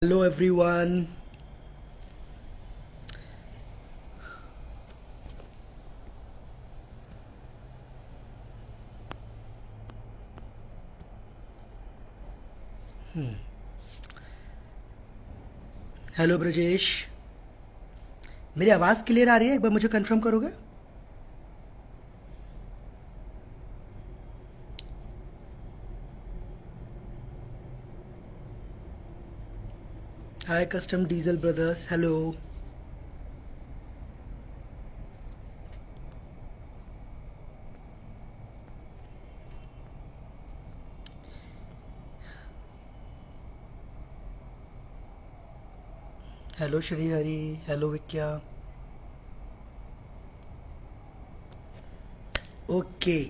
Hello everyone. Hello Brajesh, मेरी आवाज़ clear आ रही है? एक बार मुझे कंफर्म करोगे? Hi custom diesel brothers, hello. Hello Shri Hari, hello Vikya. Okay,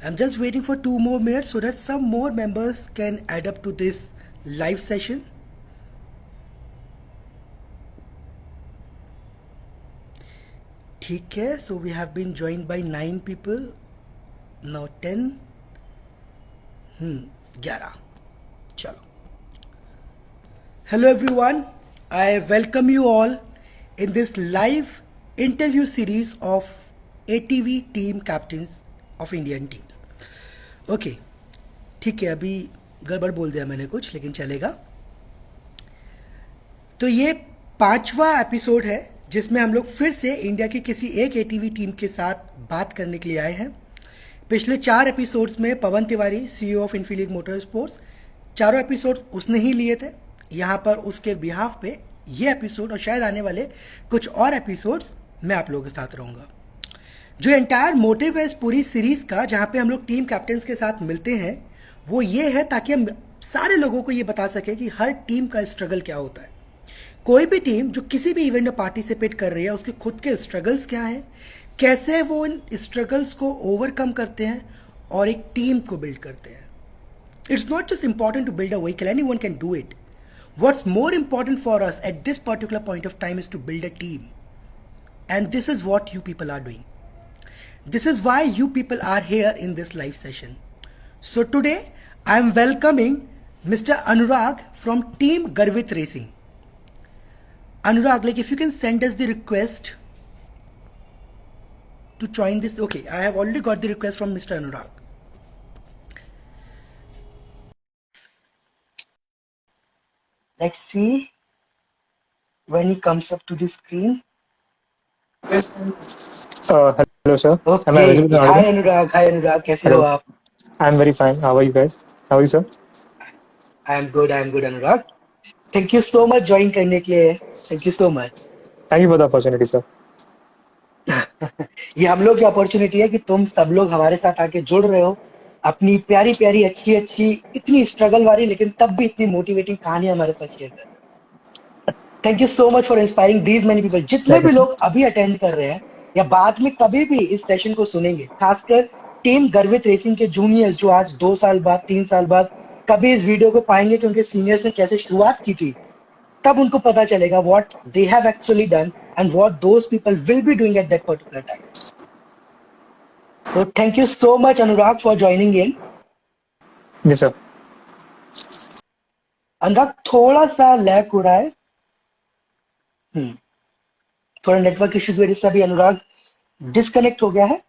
I'm just waiting for 2 more minutes so that some more members can add up to this live session. ठीक है, so we have been joined by 9 people. Now 10. 11. चलो. Hello everyone, I welcome you all in this live interview series of ATV team captains of Indian teams. Okay, ठीक है, अभी गड़बड़ बोल दिया मैंने कुछ, लेकिन चलेगा. तो ये 5वां एपिसोड है जिसमें हम लोग फिर से इंडिया की किसी एक एटीवी टीम के साथ बात करने के लिए आए हैं. पिछले 4 एपिसोड्स में पवन तिवारी, सीईओ ऑफ इन्फीलीग मोटर स्पोर्ट्स, चारों एपिसोड उसने ही लिए थे. यहाँ पर उसके बिहाफ पे ये एपिसोड और शायद आने वाले कुछ और एपिसोड्स मैं आप लोगों के साथ रहूँगा. जो एंटायर मोटिव है इस पूरी सीरीज़ का, जहाँ पे हम लोग टीम कैप्टन्स के साथ मिलते हैं, वो ये है ताकि हम सारे लोगों को ये बता सकें कि हर टीम का स्ट्रगल क्या होता है. कोई भी टीम जो किसी भी इवेंट में पार्टिसिपेट कर रही है, उसके खुद के स्ट्रगल्स क्या हैं, कैसे वो इन स्ट्रगल्स को ओवरकम करते हैं और एक टीम को बिल्ड करते हैं. It's not just important to build a vehicle, anyone can do it. What's more important for us at this particular point of time is to build a team. And this is what you people are doing. This is why you people are here in this live session. So today I am welcoming Mr. Anurag from Team Garvit Racing. Anurag, like if you can send us the request to join this. Okay, I have already got the request from Mr. Anurag. Let's see when he comes up to the screen. Hello, sir. Am I Okay. visible? Hi Anurag. Hi Anurag. कैसे हो Hello. आप? I'm very fine. How are you guys? How are you, sir? I am good. I am good, Anurag. Thank you so much join करने के लिए. Thank you so much. Thank you for the opportunity, sir. ये हम लोग की opportunity है कि तुम सब लोग हमारे साथ आके जुड़ रहे हो, अपनी प्यारी प्यारी अच्छी अच्छी इतनी स्ट्रगल वाली लेकिन तब भी इतनी मोटिवेटिंग कहानी हमारे साथ शेयर कर. Thank you so much for inspiring these many people. जितने Thank भी you, sir. लोग अभी अटेंड कर रहे हैं या बाद में कभी भी इस सेशन को सुनेंगे, खासकर टीम गर्वित रेसिंग के जूनियर्स जो आज 2 साल बाद 3 साल बाद कभी इस वीडियो को पाएंगे कि उनके सीनियर्स ने कैसे शुरुआत की थी, तब उनको पता चलेगा what they have actually done and what those people will be doing at that particular time. तो thank you so much Anurag for joining in. Yes, sir. Anurag थोड़ा सा लैग हो रहा है. थोड़ा नेटवर्क इश्यू की वजह से अभी अनुराग डिस्कनेक्ट हो गया है.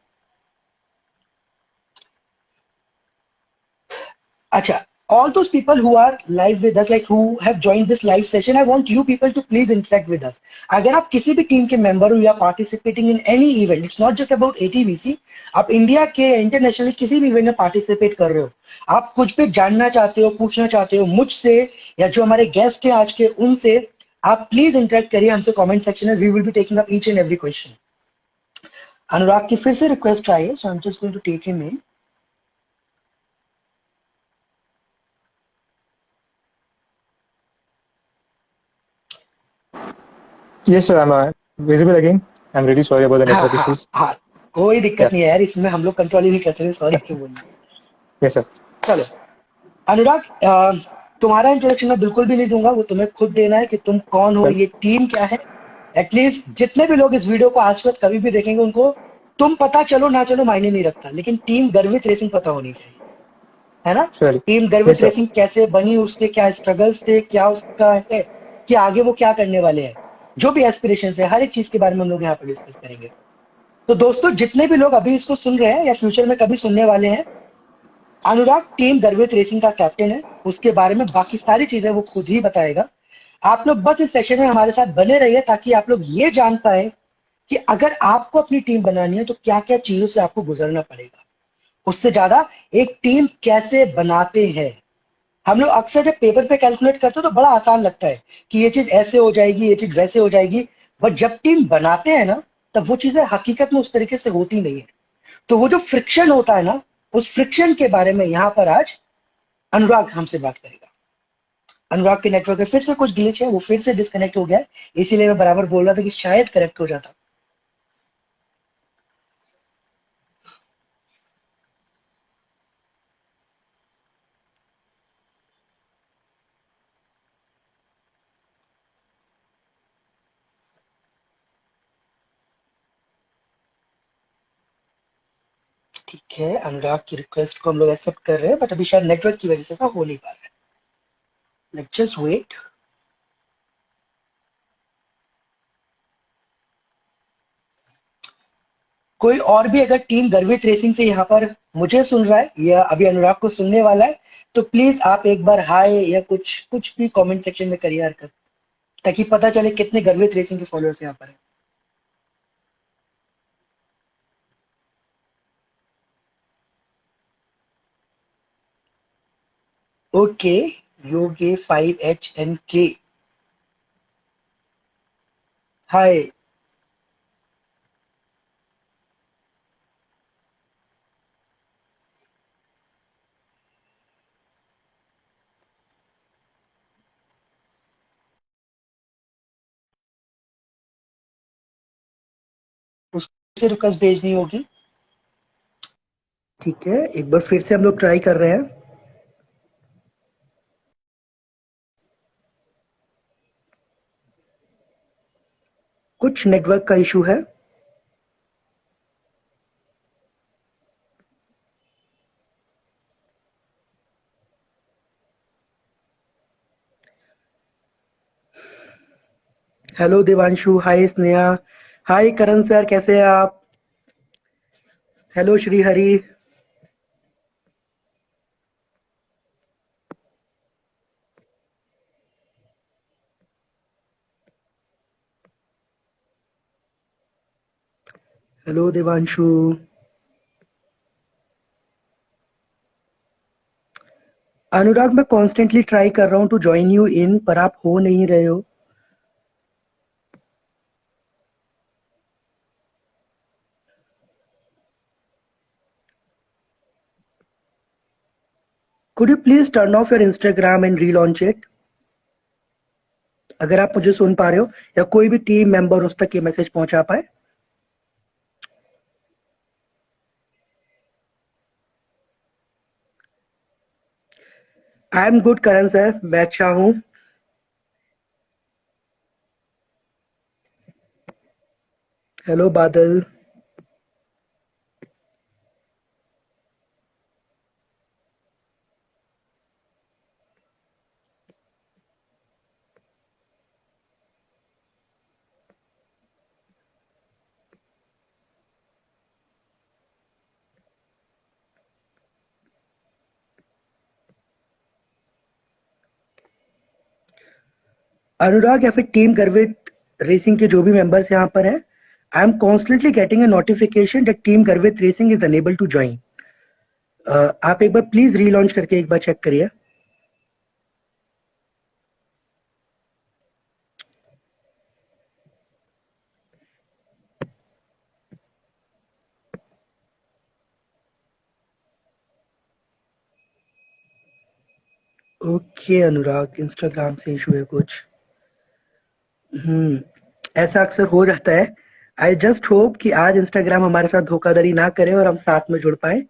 अच्छा, all those people who are live with us, like who have joined this live session, I want you people to please interact with us. अगर आप किसी भी टीम के मेंबर हो या participating in any event, it's not just about ATVC, आप India के internationally किसी भी इवेंट में पार्टिसिपेट कर रहे हो, आप कुछ भी जानना चाहते हो, पूछना चाहते हो मुझसे या जो हमारे गेस्ट हैं आज के उनसे, आप प्लीज इंटरेक्ट करिए हमसे कमेंट सेक्शन में. We will be taking up each and every question. Anurag की फिर से रिक्वेस्ट आई है, so I am just going to take him in. Yes, sir. I'm visible again. I'm really sorry about the हाँ network हाँ issues. हाँ, कोई दिक्कत Yeah. नहीं है यार, इसमें हम लोग कंट्रोल ही नहीं कर सकते. सॉरी क्यों बोलना. Yes, sir. चलो अनुराग, तुम्हारा इंट्रोडक्शन मैं बिल्कुल भी नहीं दूंगा, वो तुम्हें खुद देना है कि तुम कौन हो, Well, ये टीम क्या है. एटलीस्ट जितने भी लोग इस वीडियो को आज तक कभी भी देखेंगे उनको तुम पता चलो ना चलो मायने नहीं रखता, लेकिन टीम गर्वित रेसिंग पता होनी चाहिए. है ना। Surely. टीम गर्वित Yes, sir. रेसिंग कैसे बनी, उसके क्या स्ट्रगल्स थे, क्या उसका है कि आगे वो क्या करने वाले हैं, जो भी एस्पिरेशन है, हर एक चीज के बारे में हम लोग यहाँ पर डिस्कस करेंगे। तो दोस्तों, जितने भी लोग अभी इसको सुन रहे हैं या फ्यूचर में कभी सुनने वाले हैं, अनुराग टीम गर्वित रेसिंग का कैप्टन है। उसके बारे में बाकी सारी चीजें वो खुद ही बताएगा। आप लोग बस इस सेशन में हमारे साथ बने रहिए ताकि आप लोग ये जान पाए कि अगर आपको अपनी टीम बनानी है तो क्या क्या चीजों से आपको गुजरना पड़ेगा। उससे ज्यादा एक टीम कैसे बनाते हैं। हम लोग अक्सर जब पेपर पे कैलकुलेट करते हैं तो बड़ा आसान लगता है कि ये चीज ऐसे हो जाएगी, ये चीज वैसे हो जाएगी। बट जब टीम बनाते हैं ना, तब वो चीजें हकीकत में उस तरीके से होती नहीं है। तो वो जो फ्रिक्शन होता है ना, उस फ्रिक्शन के बारे में यहाँ पर आज अनुराग हमसे बात करेगा। अनुराग के नेटवर्क में फिर से कुछ ग्लिच है, वो फिर से डिस्कनेक्ट हो गया है। इसीलिए मैं बराबर बोल रहा था कि शायद करेक्ट हो जाता। ठीक है, अनुराग की रिक्वेस्ट को हम लोग एक्सेप्ट कर रहे हैं, बट अभी शायद नेटवर्क की वजह से ऐसा हो नहीं पा रहा है। Let's just wait. कोई और भी अगर टीम गर्वित रेसिंग से यहाँ पर मुझे सुन रहा है या अभी अनुराग को सुनने वाला है, तो प्लीज आप एक बार हाय या कुछ कुछ भी कमेंट सेक्शन में करिए हरकत, ताकि पता चले कितने गर्वित रेसिंग के फॉलोअर्स यहाँ पर हैं। ओके, योगे 5HNK, हाय। उससे रिक्वेस्ट भेजनी होगी। ठीक है, एक बार फिर से हम लोग ट्राई कर रहे हैं। कुछ नेटवर्क का इशू है। हेलो देवांशु, हाय स्नेहा, हाय करण सर, कैसे हैं आप। हेलो श्रीहरि। हेलो देवांशु। अनुराग, मैं कॉन्स्टेंटली ट्राई कर रहा हूँ टू ज्वाइन यू इन, पर आप हो नहीं रहे हो। Could you please turn off your Instagram and relaunch it, अगर आप मुझे सुन पा रहे हो या कोई भी टीम मेंबर उस तक ये मैसेज पहुंचा पाए। I am good Karan sir, मैं अच्छा हूँ। हेलो बादल। अनुराग या फिर टीम गर्वित रेसिंग के जो भी मेंबर्स यहाँ पर हैं, I am constantly getting a notification that team Garvit racing is unable to join. आप एक बार प्लीज रीलॉन्च करके एक बार चेक करिए। ओके अनुराग, इंस्टाग्राम से इशू है कुछ। हम्म, ऐसा अक्सर हो जाता है। आई जस्ट होप कि आज इंस्टाग्राम हमारे साथ धोखाधड़ी ना करे और हम साथ में जुड़ पाए।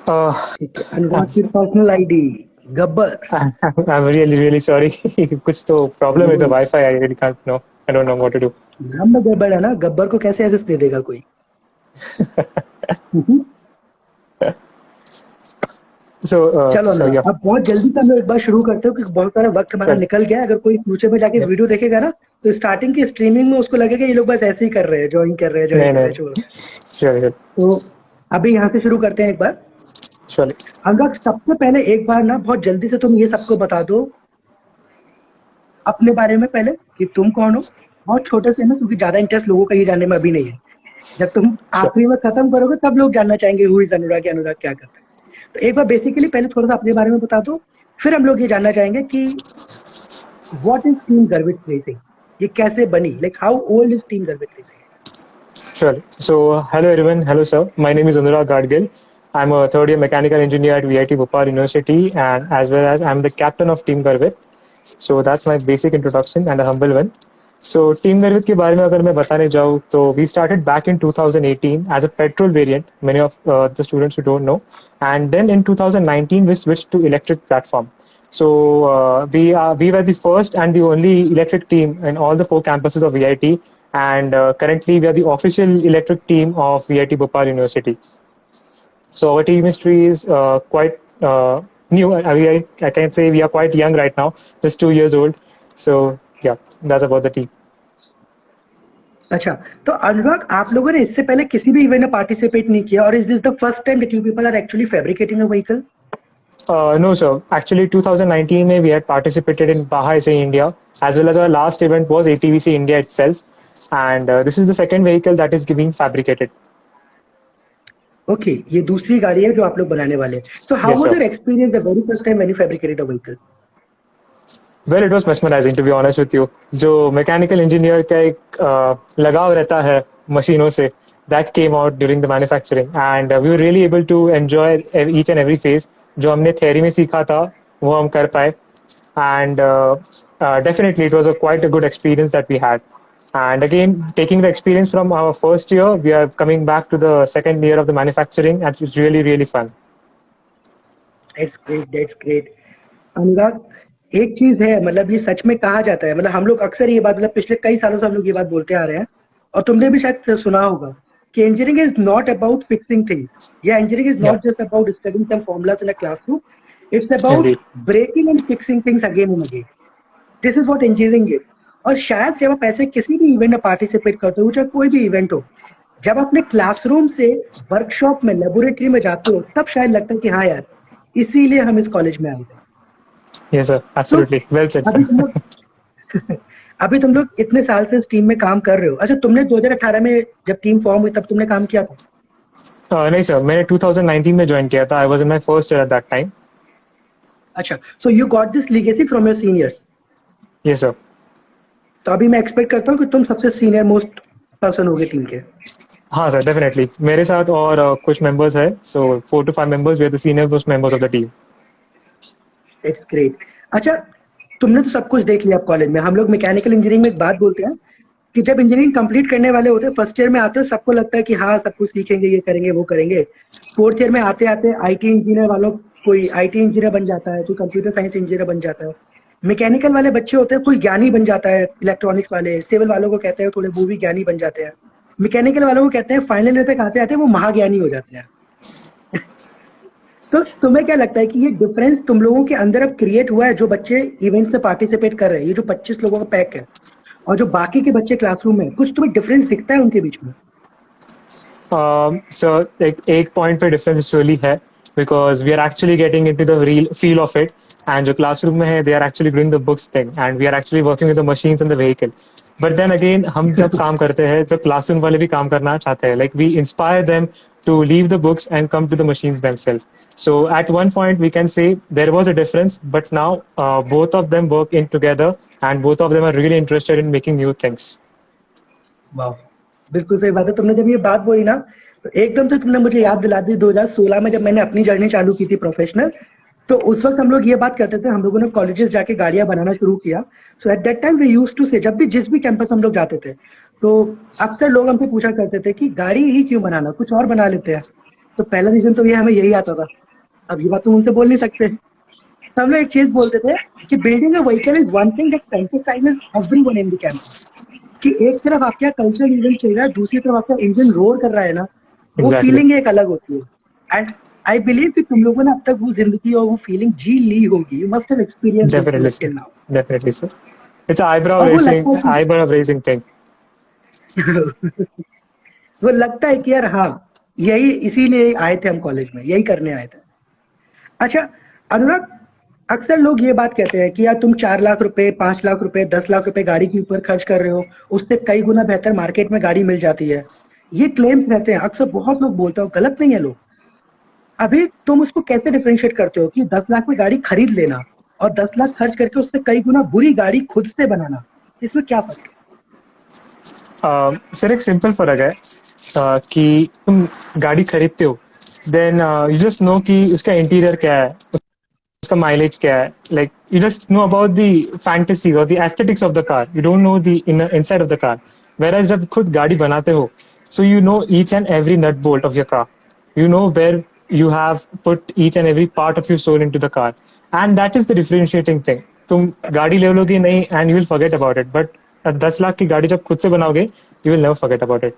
Uh, ठीक है, अनुराग की personal ID Gabbar. I'm really, really sorry. कुछ तो problem with the Wi-Fi. I really can't know. I don't know what to do. नाम में गड़बड़ है ना, गब्बर को कैसे एसेस दे देगा कोई? हम्म। चलो So अनुराग, yeah, अब बहुत जल्दी से हम लोग एक बार शुरू करते हो क्योंकि बहुत सारा वक्त हमारा sure. निकल गया है। अगर कोई फ्यूचर में जाके Yeah. वीडियो देखेगा ना, तो स्टार्टिंग की स्ट्रीमिंग में उसको लगेगा ये लोग बस ऐसे ही कर रहे हैं, ज्वाइन कर रहे हैं, ज्वाइन नहीं कर रहे नहीं, हैं, छोड़ो। sure, sure, तो अभी यहाँ से शुरू करते हैं एक बार। surely. अनुराग, सबसे पहले एक बार ना बहुत जल्दी से तुम ये सबको बता दो अपने बारे में पहले कि तुम कौन हो। बहुत छोटे से ना, क्योंकि ज्यादा इंटरेस्ट लोगों का ये जानने में अभी नहीं है। जब तुम Sure. आखिरी में खत्म करोगे तब लोग जानना चाहेंगे हु इज अनुराग, या अनुराग क्या करता है। तो एक बार बेसिकली पहले थोड़ा सा अपने बारे में बता दो, फिर हम लोग ये जानना चाहेंगे कि what is team Garvit racing, ये कैसे बनी, like how old is team Garvit racing? Sure. So, hello everyone. Hello, sir. My name is Anurag Gadgil. I'm a third year mechanical engineer at VIT Bhopal University, and as well as I'm the captain of Team Garvit. So, that's my basic introduction and a humble one. So, Team Garvit के बारे में अगर मैं बताने जाऊँ तो we started back in 2018 as a petrol variant, many of the students who don't know. And then in 2019, we switched to electric platform. So we were the first and the only electric team in all the 4 campuses of VIT, and currently we are the official electric team of VIT Bhopal University. So our team history is quite new. I can say we are quite young right now, just 2 years old. So yeah, that's about the team. अच्छा, तो अनुराग, आप लोगों ने इससे पहले किसी भी event में पार्टिसिपेट नहीं किया, और is this the first time that you people are actually fabricating a vehicle? No, sir. Actually, 2019 में we had participated in Baha SA India, as well as our last event was ATVC India itself, and this is the second vehicle that is being fabricated. Okay, ये दूसरी गाड़ी है जो आप लोग बनाने वाले हैं। So how Yes, was sir. Your experience the very first time when you fabricated a vehicle? Well, it was mesmerizing to be honest with you. जो मैकेनिकल इंजीनियर का एक लगाव रहता है मशीनों से, that came out during the manufacturing, and we were really able to enjoy each and every phase. जो हमने theory में सीखा था वो हम कर पाए, and definitely it was quite a good experience that we had. And again, taking the experience from our first year, we are coming back to the second year of the manufacturing, and it's really, really fun. That's great, that's great. Anurag, एक चीज है, मतलब ये सच में कहा जाता है, मतलब हम लोग अक्सर ये बात, मतलब पिछले कई सालों से हम लोग ये बात बोलते आ रहे हैं, और तुमने भी शायद सुना होगा कि engineering is not about fixing things, या engineering is Yeah, not just about studying some formulas in a classroom, it's about indeed. Breaking and fixing things again and again. This is what engineering is. और शायद जब आप ऐसे किसी भी event में participate करते हो, चाहे कोई भी इवेंट हो, जब अपने क्लासरूम से वर्कशॉप में, लेबोरेटरी में जाते हो, तब शायद लगता है कि हाँ यार, इसीलिए हम इस कॉलेज में आए थे। Yes, sir. तो Absolutely. Well said, अभी तुम sir. लोग अभी तुम लोग इतने साल से इस टीम में काम कर रहे हो। अच्छा, तुमने 2018 में जब टीम फॉर्म हुई तब तुमने काम किया था? नहीं सर, मैंने 2019 में ज्वाइन किया था. I was in my first year at that time. अच्छा, so you got this legacy from your seniors. Yes sir. तो अभी मैं एक्सपेक्ट करता हूँ कि तुम सबसे सीनियर मोस्ट पर्सन होगे टीम के। हाँ सर, डेफिनेटली मेरे साथ और कुछ मेंबर्स है. So 4 to 5 members, we are the senior most members of the team. It's great. अच्छा, तुमने तो सब कुछ देख लिया अब कॉलेज में। हम लोग मैकेनिकल इंजीनियरिंग में एक बात बोलते हैं कि जब इंजीनियरिंग कंप्लीट करने वाले होते हैं, फर्स्ट ईयर में आते हैं, सबको लगता है कि हाँ सब कुछ सीखेंगे, ये करेंगे, वो करेंगे। फोर्थ ईयर में आते आते आईटी इंजीनियर वालों, कोई आईटी इंजीनियर बन जाता है, कोई कंप्यूटर साइंस इंजीनियर बन जाता है। मैकेनिकल वाले बच्चे होते हैं, कोई ज्ञानी बन जाता है, इलेक्ट्रॉनिक्स वाले। सिविल वालों को कहते हैं थोड़े, वो भी ज्ञानी बन जाते हैं। मैकेनिकल वालों को कहते हैं फाइनल ईयर तक आते आते वो महाज्ञानी हो जाते हैं। तो तुम्हें क्या लगता है कि ये डिफरेंस तुम लोगों के अंदर अब क्रिएट हुआ है, जो बच्चे इवेंट्स में पार्टिसिपेट कर रहे हैं, ये जो 25 लोगों का पैक है, और जो बाकी के बच्चे क्लासरूम में, कुछ तुम्हें डिफरेंस दिखता है उनके बीच में? सर एक पॉइंट पे डिफरेंस रियली है, because we are actually getting into the real feel of it. And जो क्लासरूम में है, they are actually doing the books thing, and we are actually working with the machines in the vehicle. But then again, हम जब काम करते हैं, जब classroom वाले भी काम करना चाहते हैं, like we inspire them to leave the books and come to the machines themselves. So at one point we can say there was a difference, but now both of them work in together, and both of them are really interested in making new things. वाह, बिल्कुल सही बात है। तुमने जब ये बात बोली ना, तो एकदम से तुमने मुझे याद दिला दी 2016 में, जब मैंने अपनी जर्नी चालू की थी प्रोफेशनल। तो उस वक्त हम लोग ये बात करते थे, हम लोगों ने कॉलेजेस जाके गाड़ियां बनाना शुरू किया। So at that time we used to say, जब भी जिस भी कैंपस हम लोग जाते थे, तो अक्सर लोग हमसे पूछा करते थे कि गाड़ी ही क्यों बनाना, कुछ और बना लेते हैं। तो पहला रीजन तो ये हमें यही आता था। अब ये बात तुम उनसे बोल नहीं सकते। तो हम लोग एक चीज बोलते थे कि building a vehicle is one thing that emphasises everyone in the campus, कि एक तरफ आपका कल्चरल इवेंट चल रहा है, दूसरी तरफ आपका इंजन रोर कर रहा है ना, वो Exactly. फीलिंग एक अलग होती है। एंड आई बिलीव कि तुम लोगों ने अब तक वो जिंदगी और वो फीलिंग जी ली होगी, you must have experience Definitely, till sir. Now. Definitely, sir. It's an eyebrow और वो raising, लगता है eyebrow raising thing. कि वो लगता है कि यार हाँ, यही इसीलिए आए थे हम कॉलेज में, यही करने आए थे। अच्छा अनुराग, अक्सर लोग ये बात कहते हैं कि यार तुम 4 लाख रुपए, 5 लाख रुपए, 10 लाख रुपए गाड़ी के ऊपर खर्च कर रहे हो, उससे कई गुना बेहतर मार्केट में गाड़ी मिल जाती है। ये क्लेम्स रहते हैं, अक्सर बहुत लोग बोलते हो, गलत नहीं है लोग। अभी तुम उसको कैसे डिफरेंशिएट करते हो कि 10 लाख में गाड़ी खरीद लेना और 10 लाख खर्च करके उससे कई गुना बुरी गाड़ी खुद से बनाना, इसमें क्या फर्क है? सर एक सिंपल फर्क है कि तुम गाड़ी खरीदते हो देन यू जस्ट नो कि उसका इंटीरियर क्या है, उसका माइलेज क्या है, like you just know about the fantasies और the aesthetics of the car, you don't know the inside of the car. Where जब खुद गाड़ी बनाते हो so you know each and every nut bolt of your car, you know where you have put each and every part of your soul into the car, and that is the differentiating thing. तुम गाड़ी ले लोगे नहीं and you will forget about it, but 10 lakh की गाड़ी जब खुद से बनाओगे you will never forget about it.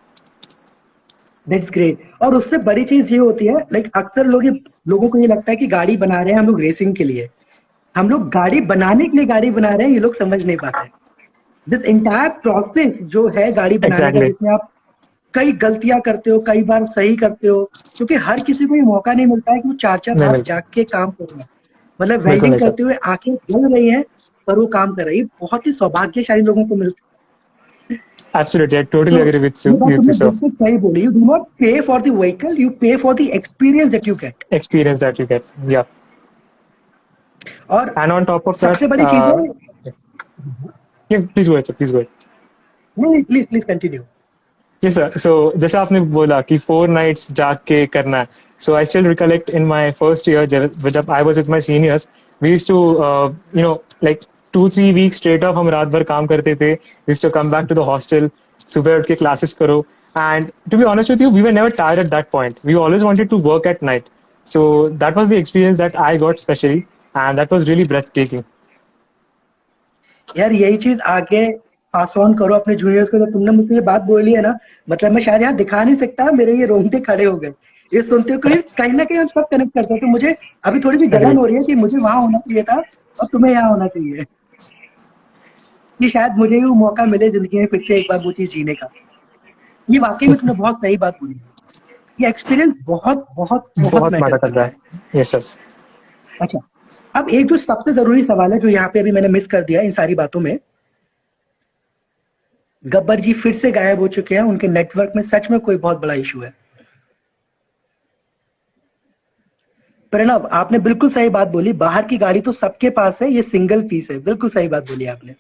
That's great. और उससे बड़ी चीज ये होती है, लाइक अक्सर लोगों को ये लगता है कि गाड़ी बना रहे हैं हम लोग रेसिंग के लिए, हम लोग गाड़ी बनाने के लिए गाड़ी बना रहे हैं, ये लोग समझ नहीं पाते। दिस एंटायर प्रोसेस जो है गाड़ी बनाने का, Exactly. जिसमें आप कई गलतियां करते हो, कई बार सही करते हो, क्योंकि हर किसी को ये मौका नहीं मिलता है कि वो 4 4 नहीं रात मिलता, जाग के काम कर रहे हैं। मतलब बिल्कुल वेल्डिंग नहीं सर. करते हुए आंखें जल रही हैं, पर वो काम कर रही है, बहुत ही सौभाग्यशाली लोगों को मिलता Absolutely, I है। totally तो agree with ये you, बात तुमने sir. बिल्कुल सही बोली, यू डू नॉट पे फॉर द व्हीकल, यू पे for the experience that you get. Experience that you get, yeah. और And on top of that, सबसे बड़ी चीज है, yeah, please go ahead, sir. Please go ahead. नहीं please please continue. Yes, sir. So जैसे आपने बोला कि 4 nights जाग के करना है. So I still recollect in my first year जब I was with my seniors, we used to like 2 3 weeks straight off हम रात भर काम करते थे. We used to come back to the hostel, सुबह उठ के classes करो. And to be honest with you, we were never tired at that point. We always wanted to work at night. So that was the experience that I got specially, and that was really breathtaking. यार यही चीज आगे pass on करो अपने juniors को। जब तुमने मुझसे ये बात बोली है ना, मतलब मैं शायद यहाँ दिखा नहीं सकता, मेरे ये रोंगटे खड़े हो गए ये सुनते हुए। कहीं ना कहीं हम सब कनेक्ट करते हैं, तो मुझे अभी थोड़ी सी जलन Agree. हो रही है कि मुझे वहां होना चाहिए था और तुम्हें यहाँ होना चाहिए, कि शायद मुझे भी वो मौका मिले जिंदगी में फिर से एक बार वो चीज जीने का। ये वाकई में तुमने बहुत सही बात बोली, ये एक्सपीरियंस बहुत बहुत बहुत बहुत मैटर माटा करता करता है। है. Yes, sir. अच्छा, अब एक जो सबसे जरूरी सवाल है जो यहाँ पे अभी मैंने मिस कर दिया इन सारी बातों में, गब्बर जी फिर से गायब हो चुके हैं, उनके नेटवर्क में सच में कोई बहुत बड़ा इशू है। प्रणव, आपने बिल्कुल सही बात बोली, बाहर की गाड़ी तो सबके पास है, ये सिंगल पीस है, बिल्कुल सही बात बोली आपने।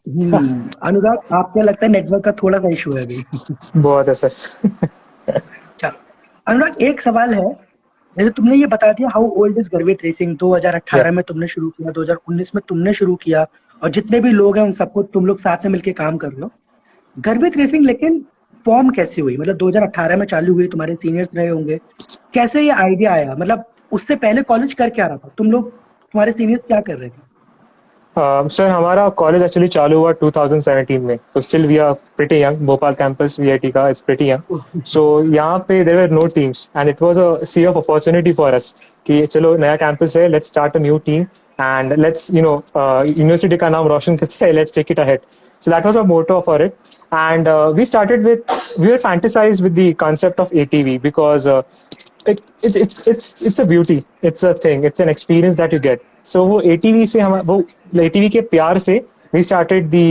अनुराग, आपको क्या लगता है नेटवर्क का थोड़ा सा इशू है अभी? बहुत है सर. अच्छा अनुराग, एक सवाल है, जैसे तुमने ये बता दिया हाउ ओल्ड इज गर्वित रेसिंग, 2018 में तुमने शुरू किया, 2019 में तुमने शुरू किया, और जितने भी लोग हैं उन सबको तुम लोग साथ में मिलकर काम कर रहे हो। गर्वित रेसिंग लेकिन फॉर्म कैसे हुई? मतलब 2018 में चालू हुई, तुम्हारे सीनियर्स रहे होंगे, कैसे ये आइडिया आया? मतलब उससे पहले कॉलेज कर क्या रहा था तुम लोग, तुम्हारे सीनियर्स क्या कर रहे थे? सर हमारा कॉलेज एक्चुअली चालू हुआ 2017 में, तो still we are pretty young. Bhopal campus VIT का इज प्रिटी यंग. सो यहाँ पे there were no teams and it was a sea of opportunity for us कि चलो नया कैंपस है, let's start a new team and let's university का नाम रोशन करते हैं, let's take it ahead. So that was our motto for it, and we were fantasized with the concept of ATV because it's a beauty, it's a thing, it's an experience that you get. So वो ATV के प्यार से we started the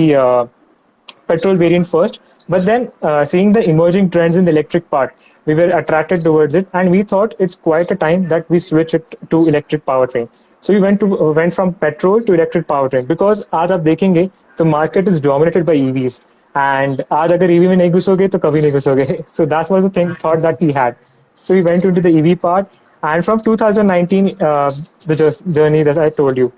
petrol variant first, but then seeing the emerging trends in the electric part, we were attracted towards it, and we thought it's quite a time that we switch it to electric powertrain. So we went from petrol to electric powertrain because आज आप देखेंगे the market is dominated by EVs, and आज अगर EV में नहीं घुसोगे तो कभी नहीं घुसोगे. So that was the thought that we had. So we went into the EV part, and from 2019, the journey that I told you.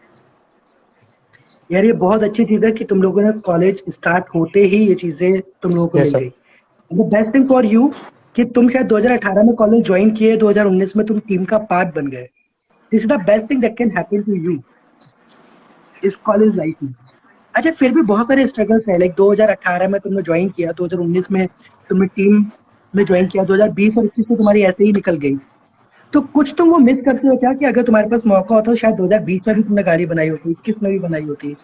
यार ये बहुत अच्छी चीज है कि तुम लोगों ने कॉलेज स्टार्ट होते ही ये चीजें तुम लोगों को Yes, मिल sir. गई। The best thing for you कि तुम शायद 2018 में कॉलेज ज्वाइन किए, 2019 में तुम टीम का पार्ट बन गए। This is the best thing that can happen to you इस कॉलेज लाइफ में। अच्छा, फिर भी बहुत सारे स्ट्रगल्स हैं, लाइक 2018 में तुमने ज्वाइन किया, 2019 में तुमने टीम में ज्वाइन किया, 2020 और 21 में तुम्हारी ऐसे ही निकल गई। तो कुछ तुम वो मिस करते हो क्या कि अगर तुम्हारे पास मौका होता तो शायद 2020 में भी तुमने गाड़ी बनाई होती, 21 में भी बनाई होती?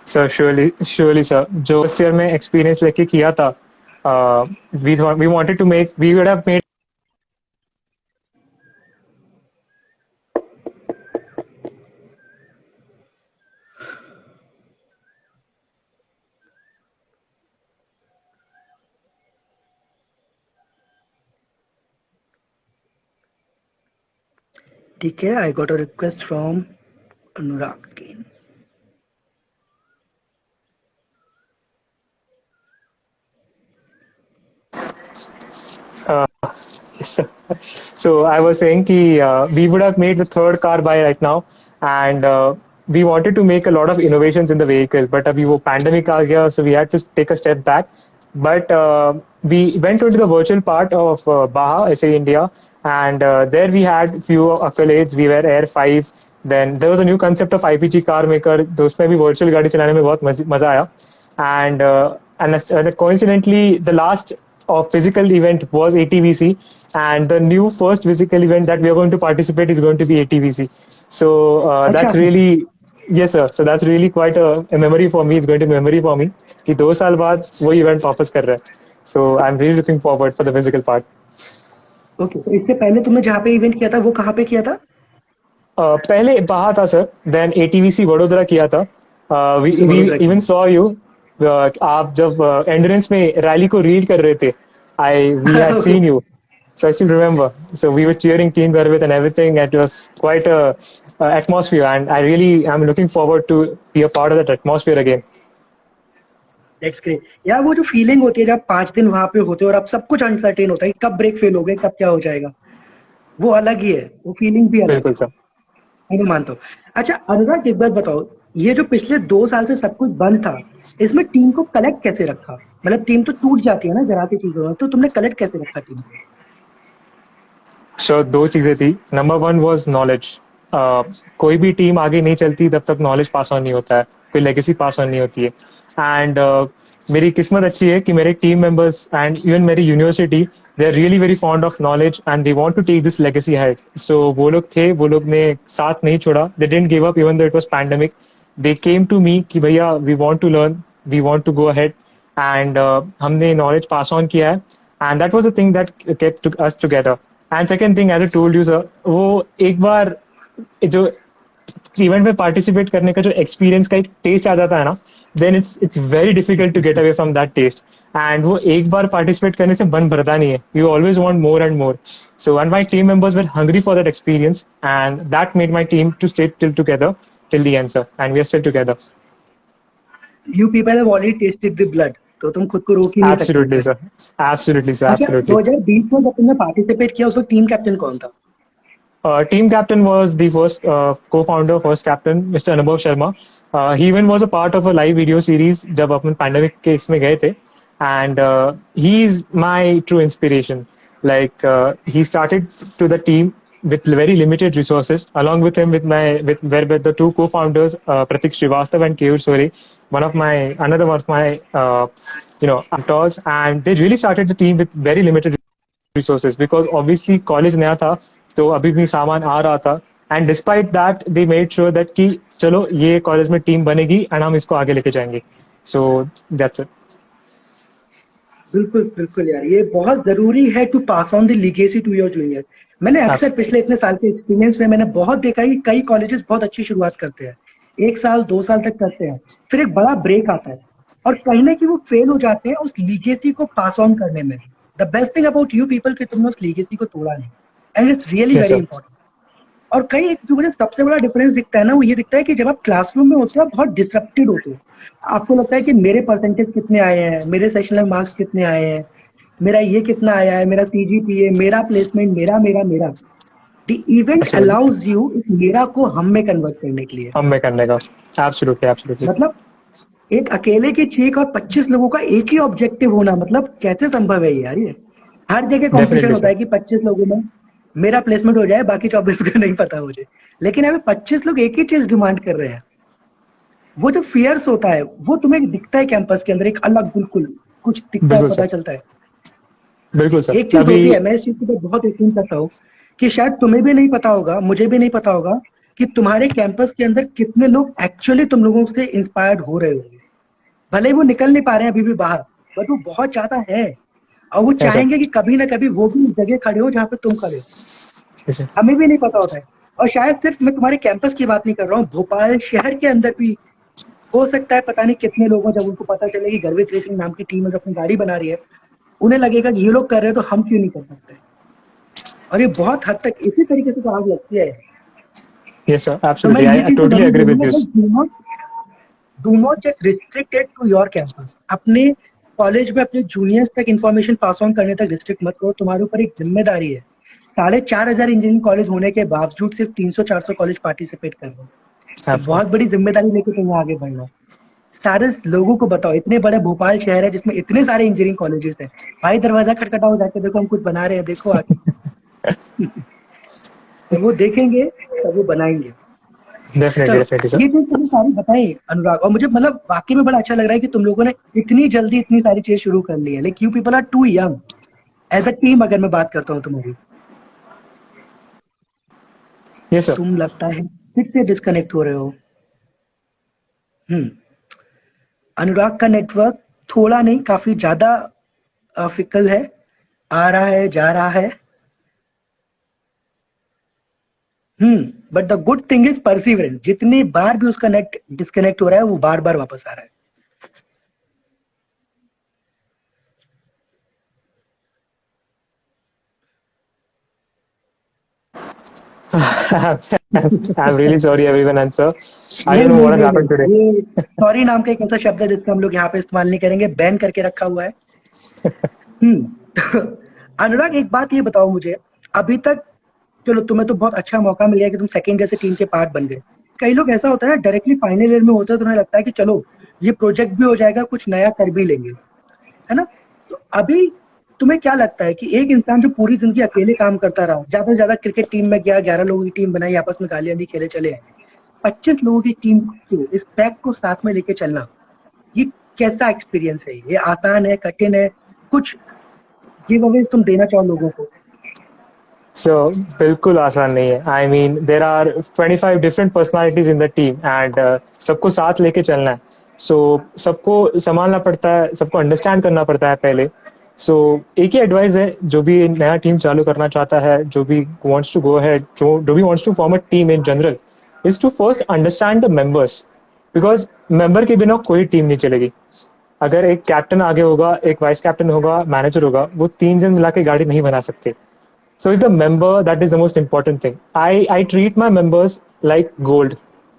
Sir, surely, sir. जो first year में experience लेके किया था, we wanted to make, we would have made. ठीक है, I got a request from Anurag again. Yes, sir. So I was saying कि we would have made the third car by right now, and we wanted to make a lot of innovations in the vehicle, but अभी वो pandemic आ गया, so we had to take a step back. But we went into the virtual part of Baha, SA India, and there we had few accolades. We were Air 5. Then there was a new concept of IPG car maker. तो उसमें भी virtual गाड़ी चलाने में बहुत मजा आया. And coincidentally, the last of physical event was ATVC, and the new first physical event that we are going to participate is going to be ATVC. So that's really, yes sir, so that's really quite a memory for me. It's going to be a memory for me कि 2 साल बाद वो event वापस कर रहा है. So I'm really looking forward for the physical part. Okay, तो इससे पहले तुमने जहाँ पे इवेंट किया था वो कहाँ पे किया था? पहले बाहा था सर, देन ATVC वडोदरा किया था. We even saw you. आप जब एंड्योरेंस में रैली को रीड कर रहे थे, we had seen you. So I still remember. So we were cheering Team Garvit and everything. It was quite a atmosphere, and I really am looking forward to be a part of that atmosphere again. That's great यार। वो जो feeling होती है जब 5 दिन वहां पे होते हो और अब सब कुछ अनसर्टेन होता है, कब ब्रेक फेल हो गए, कब क्या हो जाएगा, वो अलग ही है, वो फीलिंग भी अलग है। बिल्कुल सर, मैं मानता हूँ। अच्छा अनुराग, एक बात बताओ, ये जो पिछले 2 साल से सब कुछ बंद था, इसमें टीम को कलेक्ट कैसे रखा? मतलब टीम तो टूट जाती है ना जरा सी चीजों में, तो तुमने कलेक्ट कैसे रखा टीम को? सो दो चीजें थी. Number 1 was knowledge. कोई भी टीम आगे नहीं चलती तब तक नॉलेज पास ऑन नहीं होता है, कोई लेगेसी पास ऑन नहीं होती है. एंड मेरी किस्मत अच्छी है कि मेरे टीम मेंबर्स एंड इवन मेरी university, they are really very fond of knowledge and they want to take this legacy head. So वो लोग थे, वो लोग ने साथ नहीं छोड़ा. They didn't give up even though it was pandemic. They came to me कि bhaiya we want to learn, we want to go ahead, and हमने नॉलेज पास ऑन किया है, and that was the thing that kept us together. And second thing, as I told you sir, वो एक बार जो event में participate करने का जो एक्सपीरियंस का एक टेस्ट आ जाता है ना, then it's very difficult to get away from that taste. एंड वो एक बार पार्टिसिपेट करने से मन भरता नहीं है. You always want more and more. So and my team members were hungry for that experience, and that made my team to stay till together till the end sir, and we are still together. You people have already tasted the blood, तो तुम खुद को रोक ही नहीं सकते। Absolutely sir, absolutely sir, absolutely. 2020 में जब तुमने पार्टिसिपेट किया उस वक्त टीम कैप्टन कौन था? Team captain was the first co-founder, first captain, Mr. Anubhav Sharma. He even was a part of a live video series जब अपन pandemic के इसमें गए थे, and he is my true inspiration. Like he started to the team with very limited resources. Along with him, with the two co-founders, Pratik Srivastav and Keyur Sore, another one of my mentors, and they really started the team with very limited resources because obviously college नया था, तो अभी भी सामान आ रहा था, and despite that they made sure that कि चलो ये कॉलेज में टीम बनेगी and हम इसको आगे लेके जाएंगे. So that's it. बिल्कुल बिल्कुल यार, ये बहुत जरूरी है to pass on the legacy to your junior. मैंने अक्सर पिछले इतने साल के एक्सपीरियंस में मैंने बहुत देखा है कि कई कॉलेजेस बहुत अच्छी शुरुआत करते हैं, 1 साल 2 साल तक करते हैं, फिर एक बड़ा ब्रेक आता है और कहीं ना कहीं वो फेल हो जाते हैं उस लीगेसी को पास ऑन करने में। The best thing about you people कि तुमने उस लीगेसी को तोड़ा नहीं, and it's really Yes, very sir. Important. और कई एक जो मुझे सबसे बड़ा डिफरेंस दिखता है ना, वो ये दिखता है कि जब आप क्लासरूम में होते हो आप बहुत डिसरप्टेड होते हो। आपको लगता है कि मेरे परसेंटेज कितने आए हैं, मेरे सेशनल मार्क्स कितने आए हैं, मेरा ये कितना आया है, मेरा सीजीपीए, मेरा प्लेसमेंट, मेरा मेरा मेरा। The event Absolutely. Allows you इस मेरा को हम में कन्वर्ट करने के लिए। हम में करने का। Absolutely, absolutely. मतलब एक अकेले के छेक और 25 लोगों का एक ही ऑब्जेक्टिव होना, मतलब कैसे संभव है यार ये। हर जगह कंपटीशन Definitely, होता sir. है कि 25 लोगों में मेरा प्लेसमेंट हो जाए, बाकी 24 का नहीं पता मुझे। लेकिन अभी 25 लोग एक ही चीज डिमांड कर रहे हैं। वो जो फियर्स होता है वो तुम्हें दिखता है कैंपस के अंदर, एक अलग बिल्कुल कुछ दिखता है, बिल्कुल पता सर, चलता है। बिल्कुल सर। एक चीज अभी होती है, मैं इस चीज को बहुत यकीन करता हूँ कि शायद तुम्हें भी नहीं पता होगा, मुझे भी नहीं पता होगा कि तुम्हारे कैंपस के अंदर कितने लोग एक्चुअली तुम लोगों से इंस्पायर्ड हो रहे होंगे। भले ही वो निकल नहीं पा रहे हैं अभी भी बाहर, बट वो बहुत ज्यादा है। और वो है सर। चाहेंगे कि कभी ना कभी वो भी उस जगह खड़े हो जहाँ पे तुम खड़े हो। Yes, sir. हमें भी नहीं पता होता है। और शायद सिर्फ मैं तुम्हारे कैंपस की बात नहीं कर रहा हूँ, भोपाल शहर के अंदर भी हो सकता है पता नहीं कितने लोगों, जब उनको पता चले कि गर्वित रेसिंग नाम की टीम है जो अपनी गाड़ी बना रही है, उन्हें लगेगा कि ये लोग कर रहे हैं तो हम क्यों नहीं कर सकते। और ये बहुत हद तक इसी तरीके से तो आग लगती है। Yes, sir. तो मैं Absolutely. ये I चीज तो totally जरूर agree with बोलूंगा you. कि do not get restricted to your campus. अपने कॉलेज में अपने जूनियर्स तक इंफॉर्मेशन पास ऑन करने तक रिस्ट्रिक्ट मत करो। तुम्हारे ऊपर एक जिम्मेदारी है। 4,500 इंजीनियरिंग कॉलेज होने के बावजूद सिर्फ 300-400 कॉलेज पार्टिसिपेट कर रहे हो। ये Absolutely. बहुत बड़ी जिम्मेदारी लेके तुम्हें आगे बढ़ना है। सारे लोगों को बताओ, इतने बड़े भोपाल शहर है जिसमें इतने सारे इंजीनियरिंग कॉलेजेस हैं, भाई दरवाजा खटखटाओ जाके, देखो हम कुछ बना रहे हैं, देखो आके। जब वो देखेंगे तब वो बनाएंगे। Definitely, चलो, definitely, sir. ये चीज तुमने सारी बताई अनुराग, और मुझे मतलब वाकई में बड़ा अच्छा लग रहा है कि तुम लोगों ने इतनी जल्दी इतनी सारी चीजें शुरू कर ली है। Like you people are too young as a team. अगर मैं बात करता हूँ तुम्हारी, Yes, sir. तुम लगता है फिर से डिस्कनेक्ट हो रहे हो। हम्म अनुराग का नेटवर्क थोड़ा नहीं काफी ज्यादा फिकल है, आ रहा है जा रहा है। But the good thing is perseverance. जितनी बार भी उसका नेट डिस्कनेक्ट हो रहा है वो बार बार वापस आ रहा है। I'm really sorry, everyone, and sir. I नहीं don't know नहीं what has नहीं happened today. नहीं, ये सॉरी नाम का एक ऐसा शब्द है जिसका हम लोग यहाँ पे इस्तेमाल नहीं करेंगे, बैन करके रखा हुआ है। अनुराग एक बात ये बताओ मुझे, अभी तक चलो तुम्हें तो बहुत अच्छा मौका मिल गया कि तुम सेकेंड ईयर से टीम के पार्ट बन गए। कई लोग ऐसा होता है ना, डायरेक्टली फाइनल ईयर में होता है तो उन्हें लगता है कि चलो ये प्रोजेक्ट भी हो जाएगा, कुछ नया कर भी लेंगे, है ना। तो अभी तुम्हें क्या लगता है कि एक इंसान जो पूरी जिंदगी अकेले काम करता रहा, ज्यादा से ज्यादा क्रिकेट टीम में गया, 11 लोगों की टीम बनाई, आपस में गालियां दी, खेले चले आए, 25 लोगों की टीम को, इस पैक को साथ में लेके चलना, ये कैसा एक्सपीरियंस है? ये आसान है, कठिन है? कुछ गिव अवे तुम देना चाहो लोगों को? So, बिल्कुल आसान नहीं है. I mean, there are 25 different personalities in the team and सबको साथ लेके चलना है. So, सबको संभालना पड़ता है, सबको अंडरस्टैंड करना पड़ता है पहले. So, एक ही एडवाइस है, जो भी नया टीम चालू करना चाहता है, जो भी wants to go ahead, जो भी wants to form a team in general, is to first understand the members. Because member के बिना कोई टीम नहीं चलेगी. अगर एक कैप्टन आगे होगा, एक वाइस कैप्टन होगा, मैनेजर होगा, वो 3 जन मिला के गाड़ी नहीं बना सकते. So it's the member that is the most important thing. I treat my members like gold,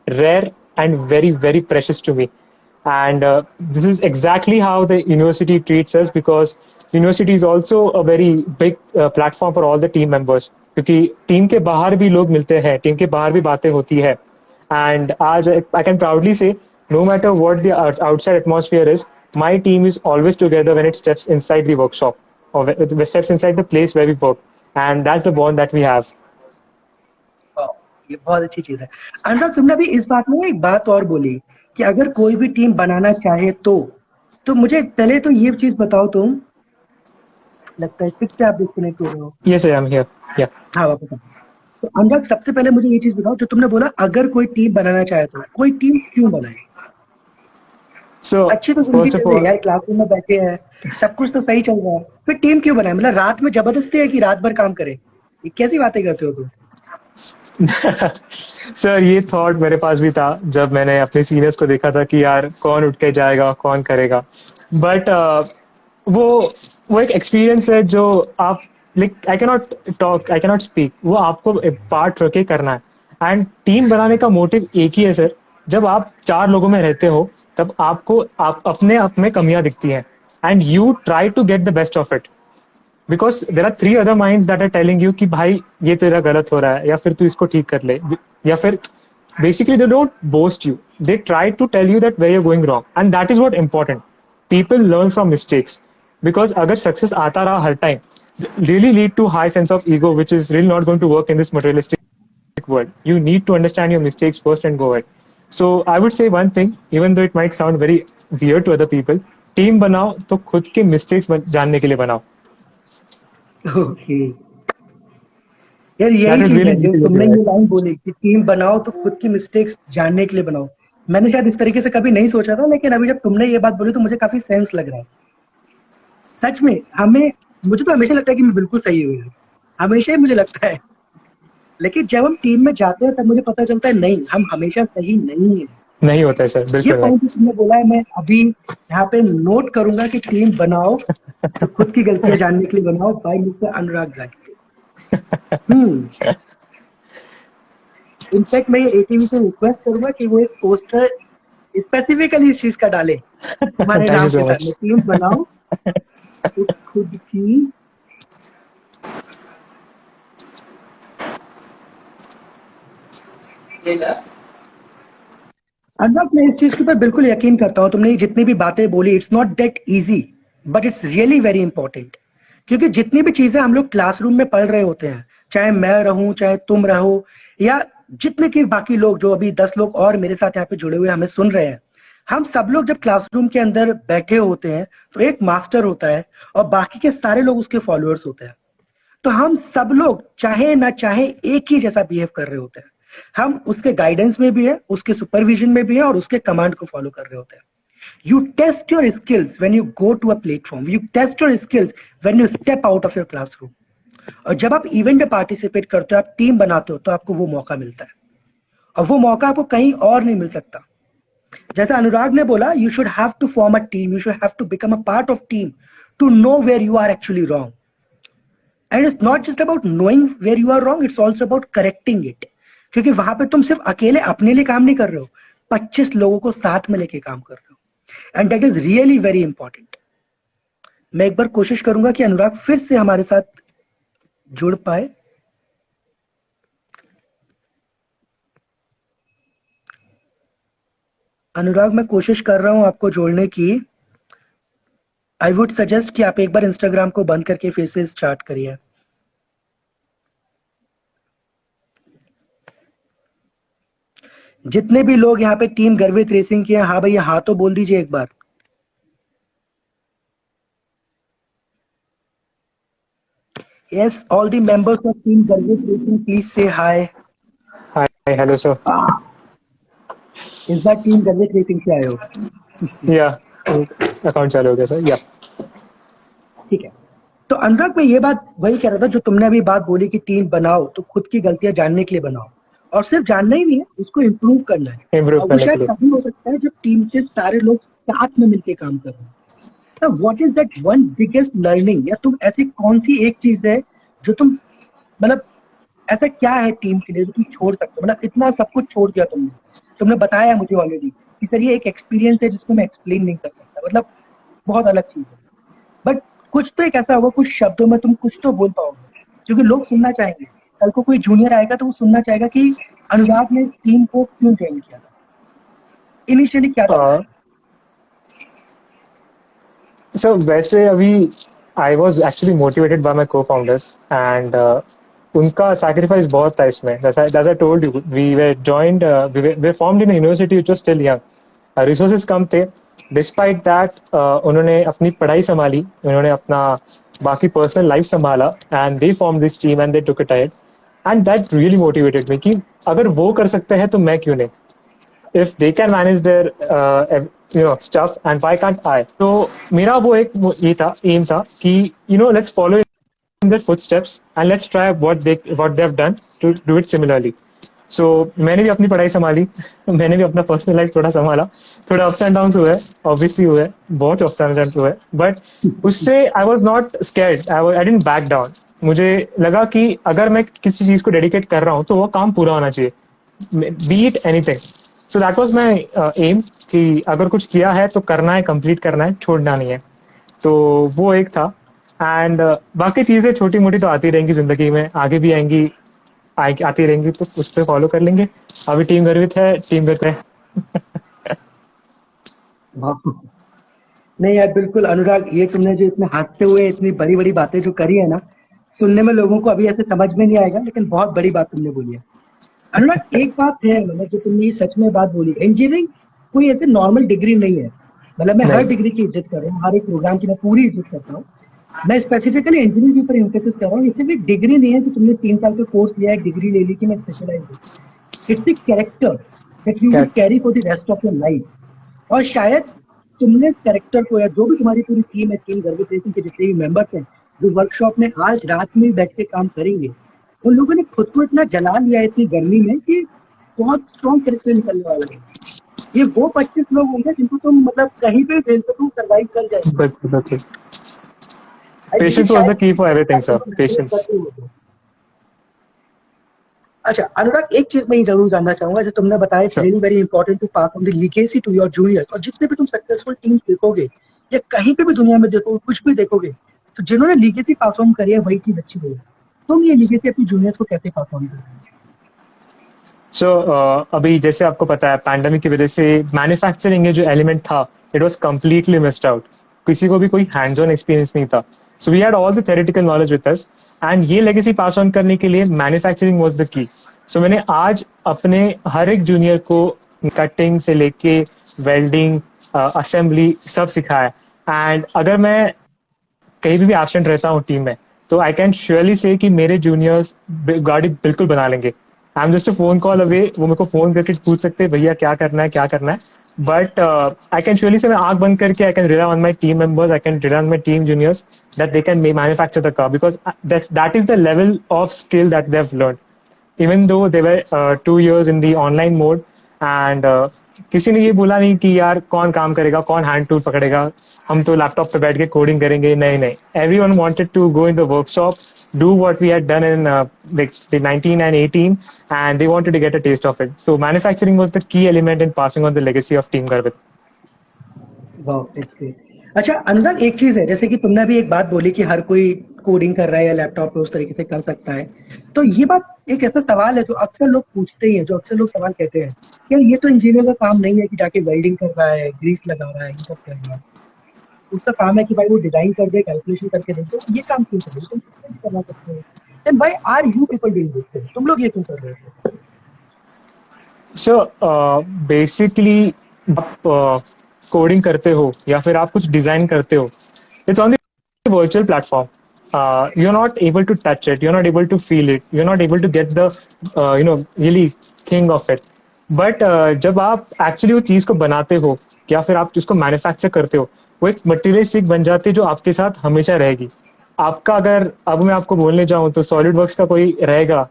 rare and very, very precious to me. And this is exactly how the university treats us, because university is also a very big platform for all the team members. क्योंकि team के बाहर भी लोग मिलते हैं, team के बाहर भी बातें होती है. And आज I can proudly say, no matter what the outside atmosphere is, my team is always together when it steps inside the workshop or when it steps inside the place where we work. And that's the bond that we have. ये बहुत अच्छी चीज है। अनुराग तुमने अभी इस बात में एक बात और बोली कि अगर कोई भी टीम बनाना चाहे तो मुझे पहले तो ये चीज बताओ, तुम लगता है फिर से आप डिस्कनेक्ट हो रहे हो। Yes, I am here. Yeah. हाँ वापस आओ। तो अनुराग सबसे पहले मुझे ये चीज बताओ, जो तुमने बोला अगर कोई टीम बनाना चाहे तो कोई टीम क्यों बनाए? So अच्छी तो जिंदगी first of चल रही है all, यार, क्लासरूम में बैठे हैं, सब कुछ तो सही चल रहा है, फिर टीम क्यों बनाए? मतलब रात में जबरदस्ती है कि रात भर काम करे? ये कैसी बातें करते हो तुम? सर ये थॉट मेरे पास भी था जब मैंने अपने सीनियर्स को देखा था कि यार कौन उठ के जाएगा कौन करेगा, बट वो वो एक एक्सपीरियंस है जो आप लाइक आई कैनॉट स्पीक, वो आपको पार्ट रख के करना है। एंड टीम बनाने का मोटिव एक ही है सर, जब आप चार लोगों में रहते हो तब आपको आप अपने आप में कमियां दिखती हैं and you try to get the best of it, because there are three other minds that are telling you कि भाई ये तेरा गलत हो रहा है या फिर तू इसको ठीक कर ले, या फिर basically they don't boast you, they try to tell you that where you're going wrong, and that is what important. People learn from mistakes, because अगर success आता रहा हर time really lead to high sense of ego, which is really not going to work in this materialistic world. You need to understand your mistakes first and go ahead. So I would say one thing, even though it might sound very weird to other people, team बनाओ तो खुद के mistakes जानने के लिए बनाओ. Okay यार, That यही would चीज really है जो तुमने motivate ये you. लाइन बोली कि टीम बनाओ तो खुद की मिस्टेक्स जानने के लिए बनाओ। मैंने शायद इस तरीके से कभी नहीं सोचा था, लेकिन अभी जब तुमने ये बात बोली तो मुझे काफी सेंस लग रहा है। सच में हमें, मुझे तो हमेशा लगता है कि मैं बिल्कुल सही हूँ यार, हमेशा ही मुझे लगता है। लेकिन जब हम टीम में जाते हैं तब मुझे पता चलता है नहीं, हम हमेशा सही नहीं है। नहीं होता है सर, ये बिल्कुल नहीं. पॉइंट तुमने बोला है, मैं अभी यहाँ पे नोट करूंगा कि टीम बनाओ तो खुद की गलतियां जानने के लिए बनाओ, बाय मिस्टर अनुराग गाडगिल। इनफैक्ट मैं ये एटीवी से रिक्वेस्ट करूंगा कि वो एक पोस्टर स्पेसिफिकली इस चीज का डाले तुम्हारे Thank नाम you के so साथ much. में, टीम बनाओ तो खुद की। अनुराग, मैं इस चीज के ऊपर बिल्कुल यकीन करता हूँ, तुमने जितनी भी बातें बोली, it's not that easy but it's really very important. क्योंकि जितनी भी चीजें हम लोग क्लासरूम में पढ़ रहे होते हैं, चाहे मैं रहूं चाहे तुम रहो या जितने के बाकी लोग, जो अभी 10 लोग और मेरे साथ यहाँ पे जुड़े हुए हमें सुन रहे हैं, हम सब लोग जब क्लासरूम के अंदर बैठे होते हैं तो एक मास्टर होता है और बाकी के सारे लोग उसके फॉलोअर्स होते हैं। तो हम सब लोग चाहे ना चाहे एक ही जैसा बिहेव कर रहे होते हैं। हम उसके गाइडेंस में भी है, उसके सुपरविजन में भी है और उसके कमांड को फॉलो कर रहे होते हैं। You test your skills when you go to a platform. You test your skills when you step out of your classroom. और जब आप इवेंट में पार्टिसिपेट करते हो, आप टीम बनाते हो, तो आपको वो मौका मिलता है और वो मौका आपको कहीं और नहीं मिल सकता। जैसा अनुराग ने बोला, you should have to form a team. You should have to become a part of team to know where you are actually wrong. And it's not just about knowing where you are wrong, it's also about correcting it. क्योंकि वहां पे तुम सिर्फ अकेले अपने लिए काम नहीं कर रहे हो, 25 लोगों को साथ में लेके काम कर रहे हो, and that is really very important. मैं एक बार कोशिश करूंगा कि अनुराग फिर से हमारे साथ जुड़ पाए। अनुराग, मैं कोशिश कर रहा हूं आपको जोड़ने की। आई वुड सजेस्ट कि आप एक बार इंस्टाग्राम को बंद करके फिर से स्टार्ट करिए। जितने भी लोग यहाँ पे टीम गर्वित रेसिंग के हैं, हाँ भैया हाँ तो बोल दीजिए एक बार। Yes, all the members of Team Garvit Racing, please say hi. Hi, hello sir. इस बार टीम गर्वित रेसिंग से आए हो? Yeah, अकाउंट चालू हो गया सर. Yeah. ठीक है। तो अनुराग, मैं ये बात वही कह रहा था जो तुमने अभी बात बोली कि टीम बनाओ तो खुद की गलतियां जानने के लिए बनाओ, और सिर्फ जानना ही नहीं है, उसको इम्प्रूव करना है। Improve और वो करने के शायद लिए. तभी हो सकता है जब टीम के सारे लोग साथ में मिलकर काम कर रहे हैं। तो what is that one biggest learning, या तुम ऐसी कौन सी एक चीज है जो तुम, मतलब ऐसा क्या है टीम के लिए जो तुम छोड़ सकते हो? मतलब इतना सब कुछ छोड़ दिया तुमने बताया मुझे ऑलरेडी कि सर ये एक एक्सपीरियंस है जिसको मैं एक्सप्लेन नहीं कर सकता, मतलब बहुत अलग चीज है। बट कुछ तो एक ऐसा होगा, कुछ शब्दों में तुम कुछ तो बोल पाओगे क्योंकि लोग सुनना चाहेंगे। कल को कोई जूनियर आएगा तो वो सुनना चाहेगा कि अनुराग ने टीम को क्यों ज्वाइन किया था, इनिशियली क्या था। So वैसे अभी I was actually motivated by my co-founders and उनका sacrifice बहुत था इसमें. As I told you, we were joined, we were formed in a university which was still young. Resources कम थे. Despite that, उन्होंने अपनी पढ़ाई संभाली, उन्होंने अपना बाकी personal life संभाला, and they formed this team and they took it ahead. And that really motivated me कि अगर वो कर सकते हैं तो मैं क्यों नहीं? If they can manage their stuff and why can't I? तो मेरा वो एक ये था, एम था कि let's follow in their footsteps and let's try what they have done to do it similarly. So मैंने भी अपनी पढ़ाई संभाली मैंने भी अपना पर्सनल लाइफ थोड़ा संभाला थोड़ा अप्स एंड डाउन हुए ऑब्वियसली हुए बहुत अप्स एंड डाउन हुए बट उससे I was not scared I didn't back down मुझे लगा कि अगर मैं किसी चीज को डेडिकेट कर रहा हूँ तो वो काम पूरा होना चाहिए be it anything so that was my aim कि अगर कुछ किया है तो करना है कंप्लीट करना है छोड़ना नहीं है तो वो एक था एंड बाकी चीजें छोटी मोटी तो आती रहेंगी जिंदगी में आगे भी आएंगी आती रहेंगी तो उस पर फॉलो कर लेंगे अभी टीम गर्वित है टीम गर्वित है वाह। नहीं यार, बिल्कुल अनुराग, ये तुमने जो इतने हँसते हुए इतनी बड़ी बड़ी बातें जो करी है ना, सुनने में लोगों को अभी ऐसे समझ में नहीं आएगा, लेकिन बहुत बड़ी बात तुमने बोली है। अनुराग, एक बात है, मतलब जो तुमने ये सच में बात बोली, इंजीनियरिंग कोई ऐसे नॉर्मल डिग्री नहीं है। मतलब मैं हर नहीं डिग्री की इज्जत कर रहा हूँ, हर एक प्रोग्राम की मैं पूरी इज्जत करता हूँ। मैं स्पेसिफिकली इंजीनियरिंग के ऊपर इम्फेसिस कर रहा हूँ। ये सिर्फ एक डिग्री नहीं है कि तुमने 3 साल का कोर्स लिया, एक डिग्री ले ली कि मैं स्पेशलाइज हूँ। It's the character that you will क्या carry for the rest of your life. और शायद तुमने कैरेक्टर को, या जो भी तुम्हारी पूरी टीम है, टीम गर्वित रेसिंग के जितने भी मेंबर्स हैं, जो वर्कशॉप में आज रात में बैठ के काम करेंगे, उन लोगों ने खुद को इतना जला लिया है इतनी गर्मी में कि बहुत स्ट्रॉन्ग कैरेक्टर निकलने वाला है। ये वो 25 लोग होंगे जिनको तुम मतलब कहीं पे भेज दो, तुम सर्वाइव कर जाएंगे। बिल्कुल ये पेशेंस वाज शायद the key for everything sir patience करते हो। अच्छा अनुराग, एक चीज मैं ये जरूर जानना चाहूंगा, जैसे तुमने बताया, it's sir really very important to pass on the legacy to your juniors. और जितने भी तुम सक्सेसफुल टीम्स देखोगे या कहीं पे भी दुनिया में देखोगे, कुछ भी देखोगे, तो जिन्होंने लीगेसी पास ऑन करी है वही चीज अच्छी हुई है। तुम ये लीगेसी अपनी जूनियर्स को कैसे पास ऑन कर रहे हो? सो अभी जैसे आपको पता है पैंडेमिक की वजह से मैन्युफैक्चरिंग ये जो एलिमेंट था it was completely missed out किसी को भी कोई हैंड्स ऑन एक्सपीरियंस नहीं था so we had all the theoretical knowledge with us and ये लेगेसी पास ऑन करने के लिए मैन्युफैक्चरिंग वाज द की सो मैंने आज अपने हर एक जूनियर को कटिंग से लेके वेल्डिंग असेंबली सब सिखाया एंड अगर मैं कहीं भी एब्सेंट रहता हूँ टीम में तो आई कैन श्योरली से कि मेरे जूनियर्स गाड़ी बिल्कुल बना लेंगे आई am just a phone call away वो मेरे को फोन करके पूछ सकते हैं भैया क्या करना है बट आई कैन श्योरली से मैं आंख बंद करके I can rely on my team members I can rely on my team juniors that they can manufacture the car because that is the level of skill that they have learn even though they were 2 years in the online mode and किसी ने ये बोला नहीं कि यार कौन काम करेगा कौन हैंड टूल पकड़ेगा हम तो लैपटॉप पे बैठ के कोडिंग करेंगे नहीं everyone wanted to go in the workshop do what we had done in the 19 and 18 and they wanted to get a taste of it so manufacturing was the key element in passing on the legacy of Team Garvit. वाह, it's great. अच्छा अनुराग, एक चीज है, जैसे कि तुमने अभी एक बात बोली कि हर कोई कोडिंग कर रहा है या लैपटॉप पे उस तरीके से कर सकता है। तो ये बात एक ऐसा सवाल है जो अक्सर लोग पूछते ही हैं, जो अक्सर लोग सवाल कहते हैं, यार ये तो इंजीनियर का काम नहीं है कि जाके वेल्डिंग कर रहा है, ग्रीस लगा रहा है, ये सब कर रहा है। उसका काम है कि भाई वो डिजाइन कर दे, कैलकुलेशन करके दे दो। ये काम क्यों कर रहे हो? तुम सिस्टम करना सकते हो। Then why are you people doing this? तुम लोग ये क्यों कर रहे हो? So basically आप कोडिंग करते हो या फिर आप कुछ डिजाइन करते हो it's on the virtual platform you're not able to touch it you're not able to feel it you're not able to get the really thing of it but जब आप एक्चुअली वो चीज को बनाते हो या फिर आप उसको मैन्युफैक्चर करते हो वो एक मटेरियलिस्टिक बन जाती है जो आपके साथ हमेशा रहेगी आपका अगर अब मैं आपको बोलने जाऊं तो सॉलिड वर्क्स का कोई रहेगा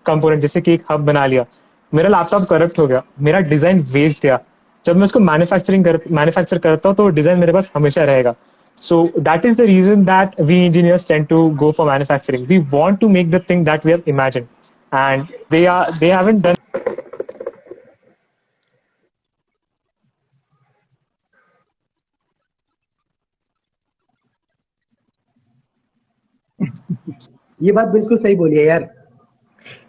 कंपोनेंट जैसे कि एक हब बना लिया मेरा लैपटॉप करप्ट हो गया मेरा डिजाइन वेस्ट गया जब मैं उसको मैन्युफैक्चर करता हूँ तो डिजाइन मेरे पास हमेशा रहेगा so that is the reason that we engineers tend to go for manufacturing we want to make the thing that we have imagined and they haven't done ये बात बिल्कुल सही बोली है यार।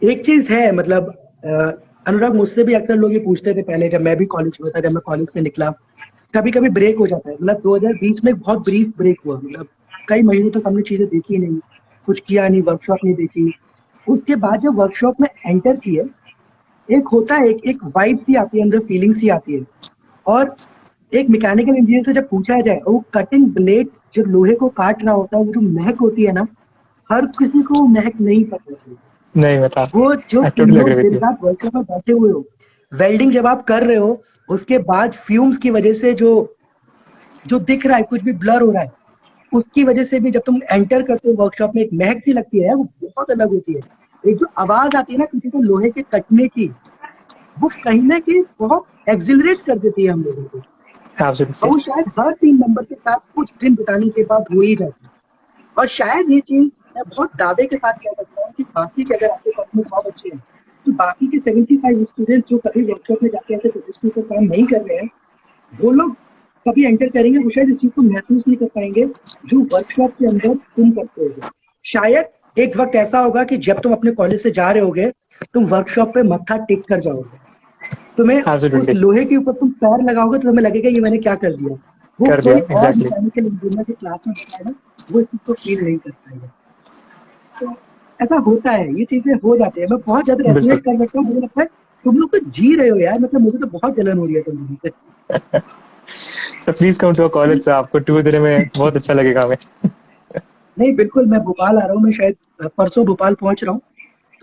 एक चीज है, मतलब अनुराग, मुझसे भी अक्सर लोग ये पूछते थे पहले, जब मैं भी कॉलेज में था, जब मैं कॉलेज से निकला, कभी कभी ब्रेक हो जाता है। मतलब 2020 में एक बहुत ब्रीफ ब्रेक हुआ, मतलब कई महीनों तक हमने चीजें देखी नहीं, कुछ किया नहीं, वर्कशॉप नहीं देखी। उसके बाद जब वर्कशॉप में एंटर किए, एक होता है, एक वाइब सी आती है अंदर, फीलिंग सी आती है। और एक मैकेनिकल इंजीनियर से जब पूछा जाए, वो कटिंग ब्लेड जब लोहे को काट रहा होता है, वो जो महक होती है ना, हर किसी को वो महक नहीं पता है। नहीं बता वो जो I तुम totally लोग agree with दिन you रात वर्कशॉप में बैठे हुए हो, वेल्डिंग जब आप कर रहे हो, उसके बाद फ्यूम्स की वजह से जो जो दिख रहा है, कुछ भी ब्लर हो रहा है, उसकी वजह से भी जब तुम एंटर करते हो वर्कशॉप में, एक महक सी लगती है, वो बहुत अलग होती है। एक जो आवाज आती है ना किसी को लोहे के कटने की, वो कहीं ना कहीं बहुत एक्सिलरेट कर देती है हम लोगों को। और वो शायद हर टीम मेंबर के साथ कुछ दिन बिताने के बाद हो ही जाती है। और शायद ये चीज मैं बहुत दावे के साथ कह सकता हूँ कि बाकी के, अगर आपके कंपनी बहुत अच्छे हैं, तो बाकी के 75 स्टूडेंट्स जो कभी वर्कशॉप में जाके ऐसे प्रोफेशनल से काम नहीं कर रहे हैं, वो लोग कभी एंटर करेंगे, वो शायद इस चीज को महसूस नहीं कर पाएंगे जो वर्कशॉप के अंदर तुम करते हो। शायद एक वक्त ऐसा होगा कि जब तुम अपने कॉलेज से जा रहे होगे, तुम वर्कशॉप पे मत्था टेक कर जाओगे, तुम्हें उस लोहे के ऊपर तुम पैर लगाओगे तो तुम्हें लगेगा ये मैंने क्या कर दिया। वो कोई और मैकेनिकल इंजीनियर के क्लास में बैठा है ना, वो इस चीज को फील नहीं कर पाएगा। तो ऐसा होता है, ये चीजें हो जाती है। मैं बहुत ज्यादा एप्रिशिएट कर सकता हूँ, मुझे लगता है तुम लोग तो जी रहे हो यार, मतलब मुझे तो बहुत जलन हो रही है तुम लोगों से। Sir please come to college, आपको टूर देने में बहुत अच्छा लगेगा हमें। नहीं बिल्कुल, मैं भोपाल आ रहा हूँ, मैं शायद परसों भोपाल पहुंच रहा हूँ,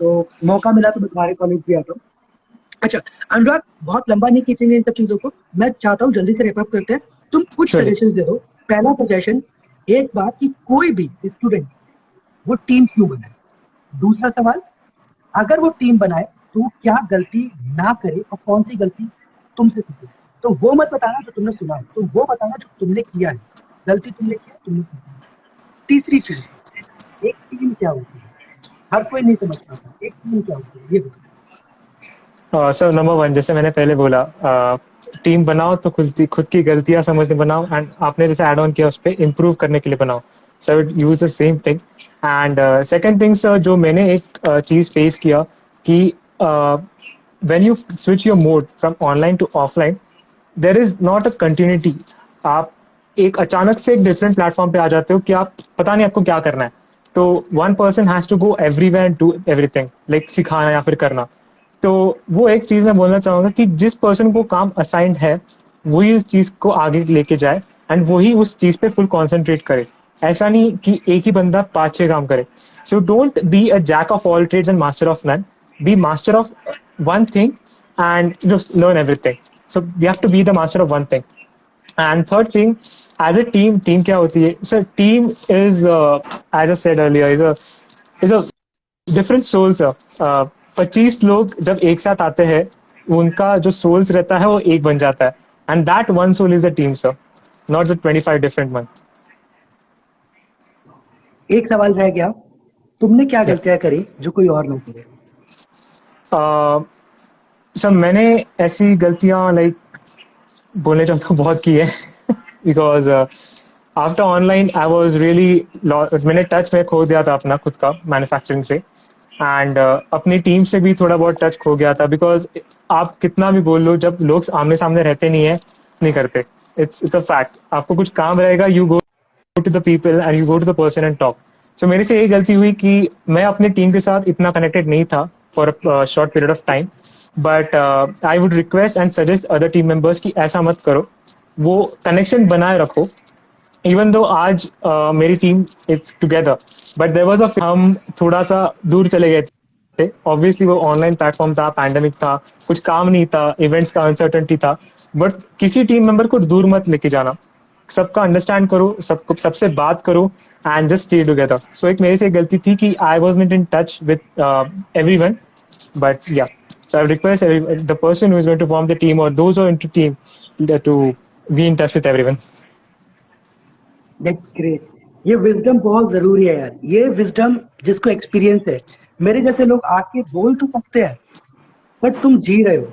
तो मौका मिला तो मैं तुम्हारे कॉलेज भी आता हूँ। अच्छा अनुराग, बहुत लंबा नहीं खींचेंगे इन सब चीजों को, मैं चाहता हूँ जल्दी से रैप अप करते हैं। तुम कुछ सजेशन दे दो। पहला सजेशन, एक बात कि कोई भी स्टूडेंट वो टीम क्यों बनाए। दूसरा सवाल, अगर वो टीम बनाए तो क्या गलती ना करे और कौन सी गलती तुमसे सीखे। तो वो मत बताना जो तुमने सुना है, तो वो बताना जो तुमने किया है, गलती तुमने किया, तुमने सीखा। तीसरी चीज, एक टीम क्या होती है, हर कोई नहीं समझ पाता एक टीम क्या होती है, ये बताओ। सर नंबर वन, जैसे मैंने पहले बोला, टीम बनाओ तो खुद की गलतियां समझने बनाओ, एंड आपने जैसे ऐड ऑन किया उस पर इम्प्रूव करने के लिए बनाओ। Sir use the same thing. And second thing sir, जो मैंने एक चीज फेस किया कि when you switch your mode from online to offline, there is not a continuity. आप एक अचानक से एक डिफरेंट प्लेटफॉर्म पे आ जाते हो कि आप पता नहीं आपको क्या करना है। तो one person has to go everywhere and do everything, like सिखाना या फिर करना। तो वो एक चीज मैं बोलना चाहूंगा कि जिस पर्सन को काम असाइंड है वही उस चीज को आगे लेके जाए, एंड वही उस चीज पे फुल कॉन्सेंट्रेट करे। ऐसा नहीं कि एक ही बंदा 5-6 काम करे। So don't be a jack of all trades and master of none, be master of one thing and just learn everything. So we have to be the master of one thing. And third thing, as a team क्या होती है? So team is, as I said earlier, is a different soul sir. 25 लोग जब एक साथ आते हैं, उनका जो souls रहता है वो एक बन जाता है, and that one soul is a team sir, not the 25 different one. एक सवाल रह गया, तुमने क्या गलतियां करी जो कोई और ना करे। सर मैंने ऐसी गलतियां लाइक बोलने चाहता हूँ बहुत की है because after online I was really, मैंने टच में खो दिया था अपना खुद का मैन्युफैक्चरिंग से, एंड अपनी टीम से भी थोड़ा बहुत टच खो गया था। बिकॉज आप कितना भी बोल लो, जब लोग आमने सामने रहते नहीं है, नहीं करते। It's a fact. आपको कुछ काम रहेगा, you go to the people and you go to the person and talk. So मेरे से ये गलती हुई कि मैं अपनी टीम के साथ इतना कनेक्टेड नहीं था for a short period of time. But I would request and suggest other team members कि ऐसा मत करो, वो कनेक्शन बनाए रखो। इवन दो आज मेरी team it's together, but there was हम थोड़ा सा दूर चले गए थे। ऑब्वियसली वो ऑनलाइन प्लेटफॉर्म था, पैंडेमिक था, कुछ काम नहीं था, इवेंट्स का अनसर्टेनिटी था। बट किसी टीम मेंबर को दूर मत लेके जाना, सबका अंडरस्टैंड करो, सबको सबसे बात करो एंड जस्ट स्टे टुगेदर। सो एक मेरे से गलती थी कि I was not in touch with everyone, but yeah, so I request the person who is going to form the team or those who are into team to be in touch with everyone. That's great. ये wisdom बहुत जरूरी है यार, ये wisdom जिसको experience है। मेरे जैसे लोग आके बोल तो सकते हैं, बट तुम जी रहे हो,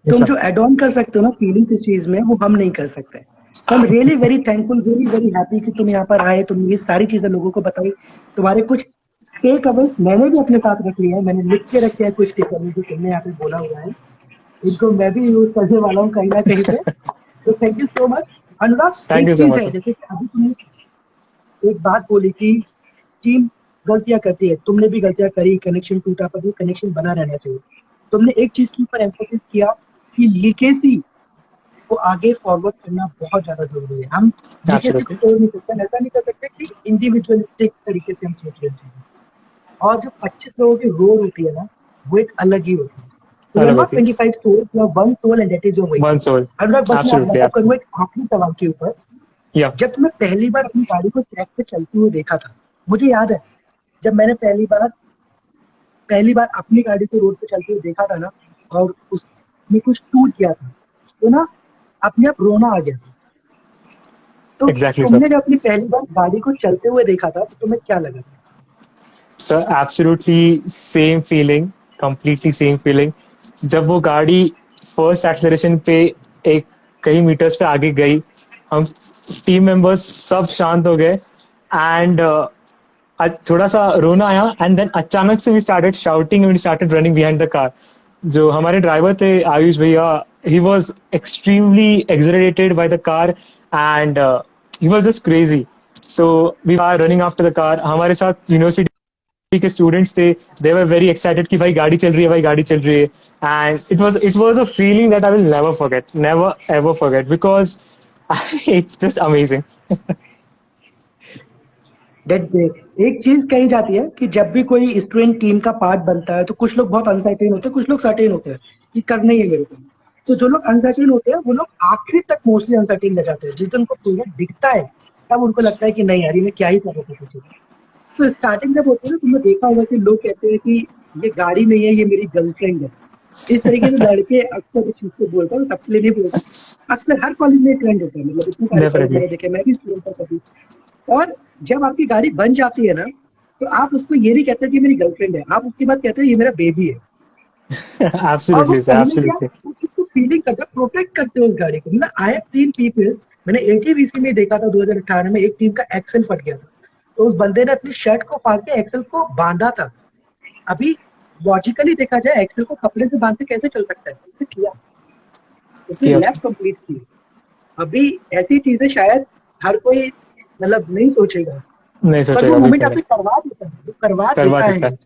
तुम जो एड ऑन कर सकते हो ना फीलिंग इस चीज में, वो हम नहीं कर सकते। तो I am really very thankful, very very happy कि तुम यहाँ पर आए, तुम ये सारी चीजें लोगों को बताई। तुम्हारे कुछ टेक अवेज मैंने भी अपने साथ रख लिया है, मैंने लिख के रखे हैं कुछ टेक अवेज जो तुमने यहाँ पे बोला हुआ है, इनको मैं भी यूज करने वाला हूँ कहीं ना कहीं पे। तो थैंक यू सो मच अनुराग। एक चीज है, जैसे कि अभी तुमने एक बात बोली कि टीम गलतियां करती है, तुमने भी गलतियां करी, कनेक्शन टूटा, पर कनेक्शन बना रहना चाहिए। तुमने एक चीज के ऊपर एम्फोसिस किया कि लीकेसी को आगे फॉरवर्ड करना बहुत ज्यादा जरूरी है। हम लीकेसी को तोड़ नहीं सकते, ऐसा नहीं कर सकते कि इंडिविजुअलिस्टिक तरीके से हम सोच रहे हैं। और जो 25 लोगों की रोल होती है ना, वो एक अलग ही होती है। So you're not 25 souls, you have one soul and that is your way. One soul. अनुराग, बस मैं आपको करूँ एक आखिरी सवाल के ऊपर Yeah. जब तुम्हें पहली बार अपनी गाड़ी को ट्रैक पे चलते हुए देखा था, मुझे याद है जब मैंने पहली बार अपनी गाड़ी को रोड पे चलते हुए देखा था ना, और उसमें कुछ टूट गया था, तो ना अपने आप रोना आ गया था। तो Exactly, sir. तुमने जब अपनी पहली बार गाड़ी को चलते हुए देखा था, तो तुम्हें क्या लगा था? Sir absolutely same feeling, completely same feeling. जब वो गाड़ी फर्स्ट एक्सेलरेशन पे एक कई मीटर्स पे आगे गई, हम टीम मेंबर्स सब शांत हो गए एंड थोड़ा सा रोना आया एंड देन अचानक से we started shouting and we started running behind the car. जो हमारे ड्राइवर थे आयुष भैया, he was extremely accelerated by the car and he was just crazy. So we are running after the car. हमारे साथ university के students थे, दे were very excited कि भाई गाड़ी चल रही है, भाई गाड़ी चल रही है। And it was a feeling that I will never ever forget because it's just amazing. That एक चीज कही जाती है कि जब भी कोई स्टूडेंट टीम का पार्ट बनता है तो कुछ लोग बहुत अनसर्टेन होते हैं, कुछ लोग सर्टेन होते हैं कि करना ही है मेरे को। तो जो लोग अनसर्टेन होते हैं वो लोग आखिरी तक मोस्टली अनसर्टेन रह जाते हैं। जिस दिन उनको प्रोजेक्ट दिखता है तब उनको लगता है कि नहीं यार, ये मैं क्या ही कर रहा था कुछ। तो स्टार्टिंग जब होती है ना, तुमने देखा होगा कि लोग कहते हैं कि ये गाड़ी नहीं है, ये मेरी गर्लफ्रेंड है। इस तरीके से लड़के अक्सर इस चीज को बोलते हैं, सबके लिए नहीं बोलते। अक्सर हर कॉलेज में ट्रेंड होता है, मतलब इतने सारे कॉलेज डेफिनेटली। मैंने देखे, मैं भी स्टूडेंट था कभी। और जब आपकी गाड़ी बन जाती है ना, तो आप उसको ये नहीं कहते कि मेरी गर्लफ्रेंड है, आप उसके बाद कहते हो ये मेरा बेबी है। और वो एब्सोल्युटली सर, कहीं ना कहीं एब्सोल्युटली। आप उस चीज को फीलिंग करते हो, प्रोटेक्ट करते हो उस गाड़ी को। मतलब आई हैव सीन पीपल, मैंने एटीवीसी में देखा था 2018 में, एक टीम का एक्सल फट गया था, तो उस बंदे ने अपनी शर्ट को फाड़ के एक्सल को बांधा था। अभी लॉजिकली देखा जाए, एक्सल को कपड़े से बांध के कैसे चल सकता है? उसने किया, उसने किया लैब कंप्लीट की। अभी ऐसी चीजें शायद हर कोई मतलब नहीं सोचेगा, नहीं पर वो सोचेगा, मोमेंट बिल्कुल नहीं। आपसे करवा देता है, वो करवा करवा देता है। देता है।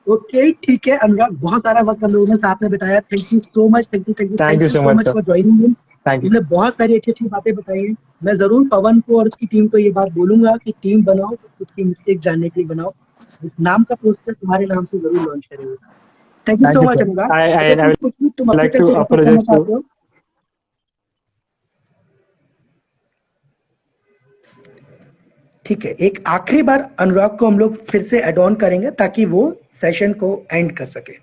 ओके, ठीक है अनुराग, बहुत सारा वक्त हम लोगों ने साथ में बिताया। Thank you so much, thank you thank you thank thank you you so so much much sir. For joining in. Thank you. तुमने बहुत सारी अच्छी अच्छी बातें बताई हैं। मैं जरूर पवन को और उसकी टीम को ये बात बोलूंगा कि टीम बनाओ तो खुद की मिस्टेक जानने के लिए बनाओ। इस नाम का पोस्टर तुम्हारे नाम से जरूर लॉन्च करेंगे। Thank you thank so you much sir. Anurag. I अगर आई तुम कुछ भी तुम वुड अपनी लाइक तरफ टू से रिक्वेस्ट करना अपोलोजाइज टू। चाहते हो। ठीक है, एक आखिरी बार अनुराग को हम लोग फिर से एड ऑन करेंगे ताकि वो सेशन को एंड कर सके।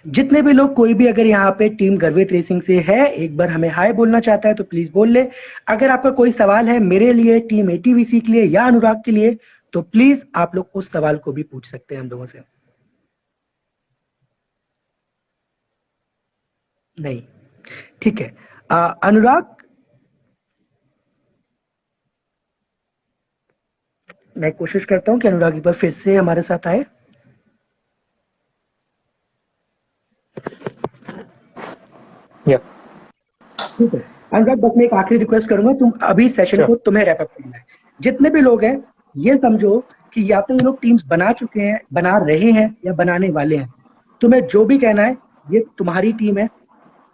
जितने भी लोग, कोई भी अगर यहाँ पे टीम गर्वित रेसिंग से है, एक बार हमें हाय बोलना चाहता है तो प्लीज बोल ले। अगर आपका कोई सवाल है मेरे लिए, टीम एटीवीसी के लिए या अनुराग के लिए, तो प्लीज आप लोग उस सवाल को भी पूछ सकते हैं हम लोगों से। नहीं, ठीक है। अनुराग, मैं कोशिश करता हूँ कि अनुराग एक बार फिर से हमारे साथ आए। या ठीक है अनुराग, बस मैं एक आखिरी रिक्वेस्ट करूंगा, तुम अभी सेशन श्योर। को तुम्हें रैप अप करना है। जितने भी लोग हैं, ये समझो कि या तो ये लोग टीम्स बना चुके हैं, बना रहे हैं या बनाने वाले हैं। तुम्हें जो भी कहना है, ये तुम्हारी टीम है,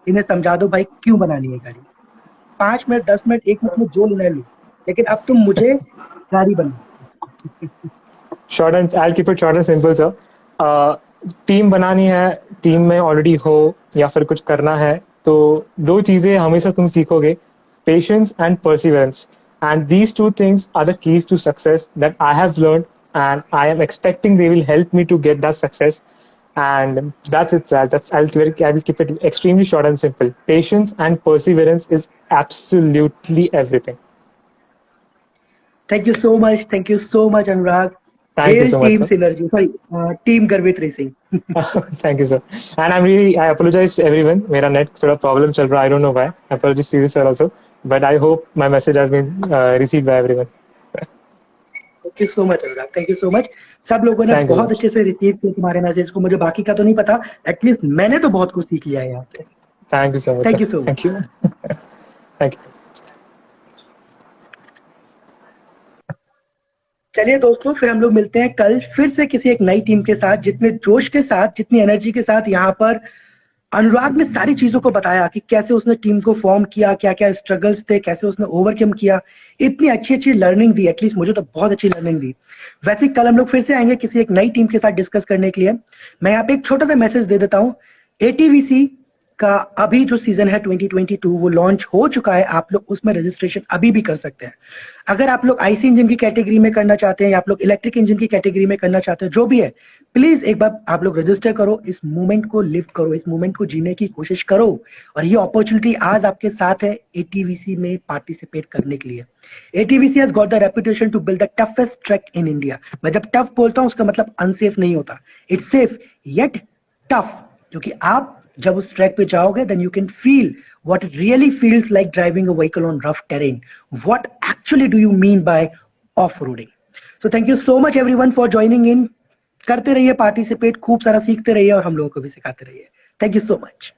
इन्हें समझा दो भाई क्यों बनानी है गाड़ी। 5 मिनट, 10 मिनट, 1 मिनट में जो लेना है लो, लेकिन अब तुम मुझे गाड़ी बनाओ। Short and I keep it short and simple sir. Team बनानी है, टीम में ऑलरेडी हो या फिर कुछ करना है, तो दो चीजें हमेशा तुम सीखोगे, patience and perseverance. And these two things are the keys to success that I have learned and I am expecting they will help me to get that success. And that's it, sir. I will keep it extremely short and simple. Patience and perseverance is absolutely everything. Thank you so much, thank you so much Anurag. Thank you hello so much, team sir. Synergy, sorry, team Garvit racing. Thank you, sir. And I apologize to everyone. मेरा net थोड़ा problem चल रहा है. I don't know why. Apologies to you, sir, also. But I hope my message has been received by everyone. Thank you so much Anurag, thank you so much. सब लोगों ने Thank you so बहुत much. अच्छे से receive किया तुम्हारे message को। मुझे बाकी का तो नहीं पता, एटलीस्ट मैंने तो बहुत कुछ सीख लिया है यहाँ से। Thank you so much, thank sir. You so Thank much. you. Thank you. चलिए दोस्तों, फिर हम लोग मिलते हैं कल फिर से किसी एक नई टीम के साथ, जितने जोश के साथ, जितनी एनर्जी के साथ यहाँ पर अनुराग ने सारी चीजों को बताया कि कैसे उसने टीम को फॉर्म किया, क्या क्या स्ट्रगल्स थे, कैसे उसने ओवरकम किया। इतनी अच्छी अच्छी लर्निंग दी, एटलीस्ट मुझे तो बहुत अच्छी लर्निंग दी। वैसे ही कल हम लोग फिर से आएंगे किसी एक नई टीम के साथ डिस्कस करने के लिए। मैं यहाँ पे एक छोटा सा मैसेज दे देता हूँ। एटीवीसी का अभी जो सीजन है 2022 वो लॉन्च हो चुका है। आप लोग उसमें रजिस्ट्रेशन अभी भी कर सकते हैं। अगर आप लोग आईसी इंजन की कैटेगरी में करना चाहते हैं या आप लोग इलेक्ट्रिक इंजन की कैटेगरी में करना चाहते हैं, जो भी है, प्लीज एक बार आप लोग रजिस्टर करो, इस मूवमेंट को लिव करो, इस मूवमेंट को जीने की कोशिश करो। और ये अपॉर्चुनिटी आज आपके साथ है एटीवीसी में पार्टिसिपेट करने के लिए। ATVC has got the reputation to build the toughest track in India. मैं जब टफ बोलता हूं उसका मतलब अनसेफ नहीं होता, इट्स सेफ येट टफ, क्योंकि आप जब उस ट्रैक पे जाओगे then you can feel what it really feels like driving a vehicle on rough terrain. What actually do you mean by off-roading? So thank you so much everyone for joining in. करते रहिए participate, खूब सारा सीखते रहिए और हम लोगों को भी सिखाते रहिए। Thank you so much.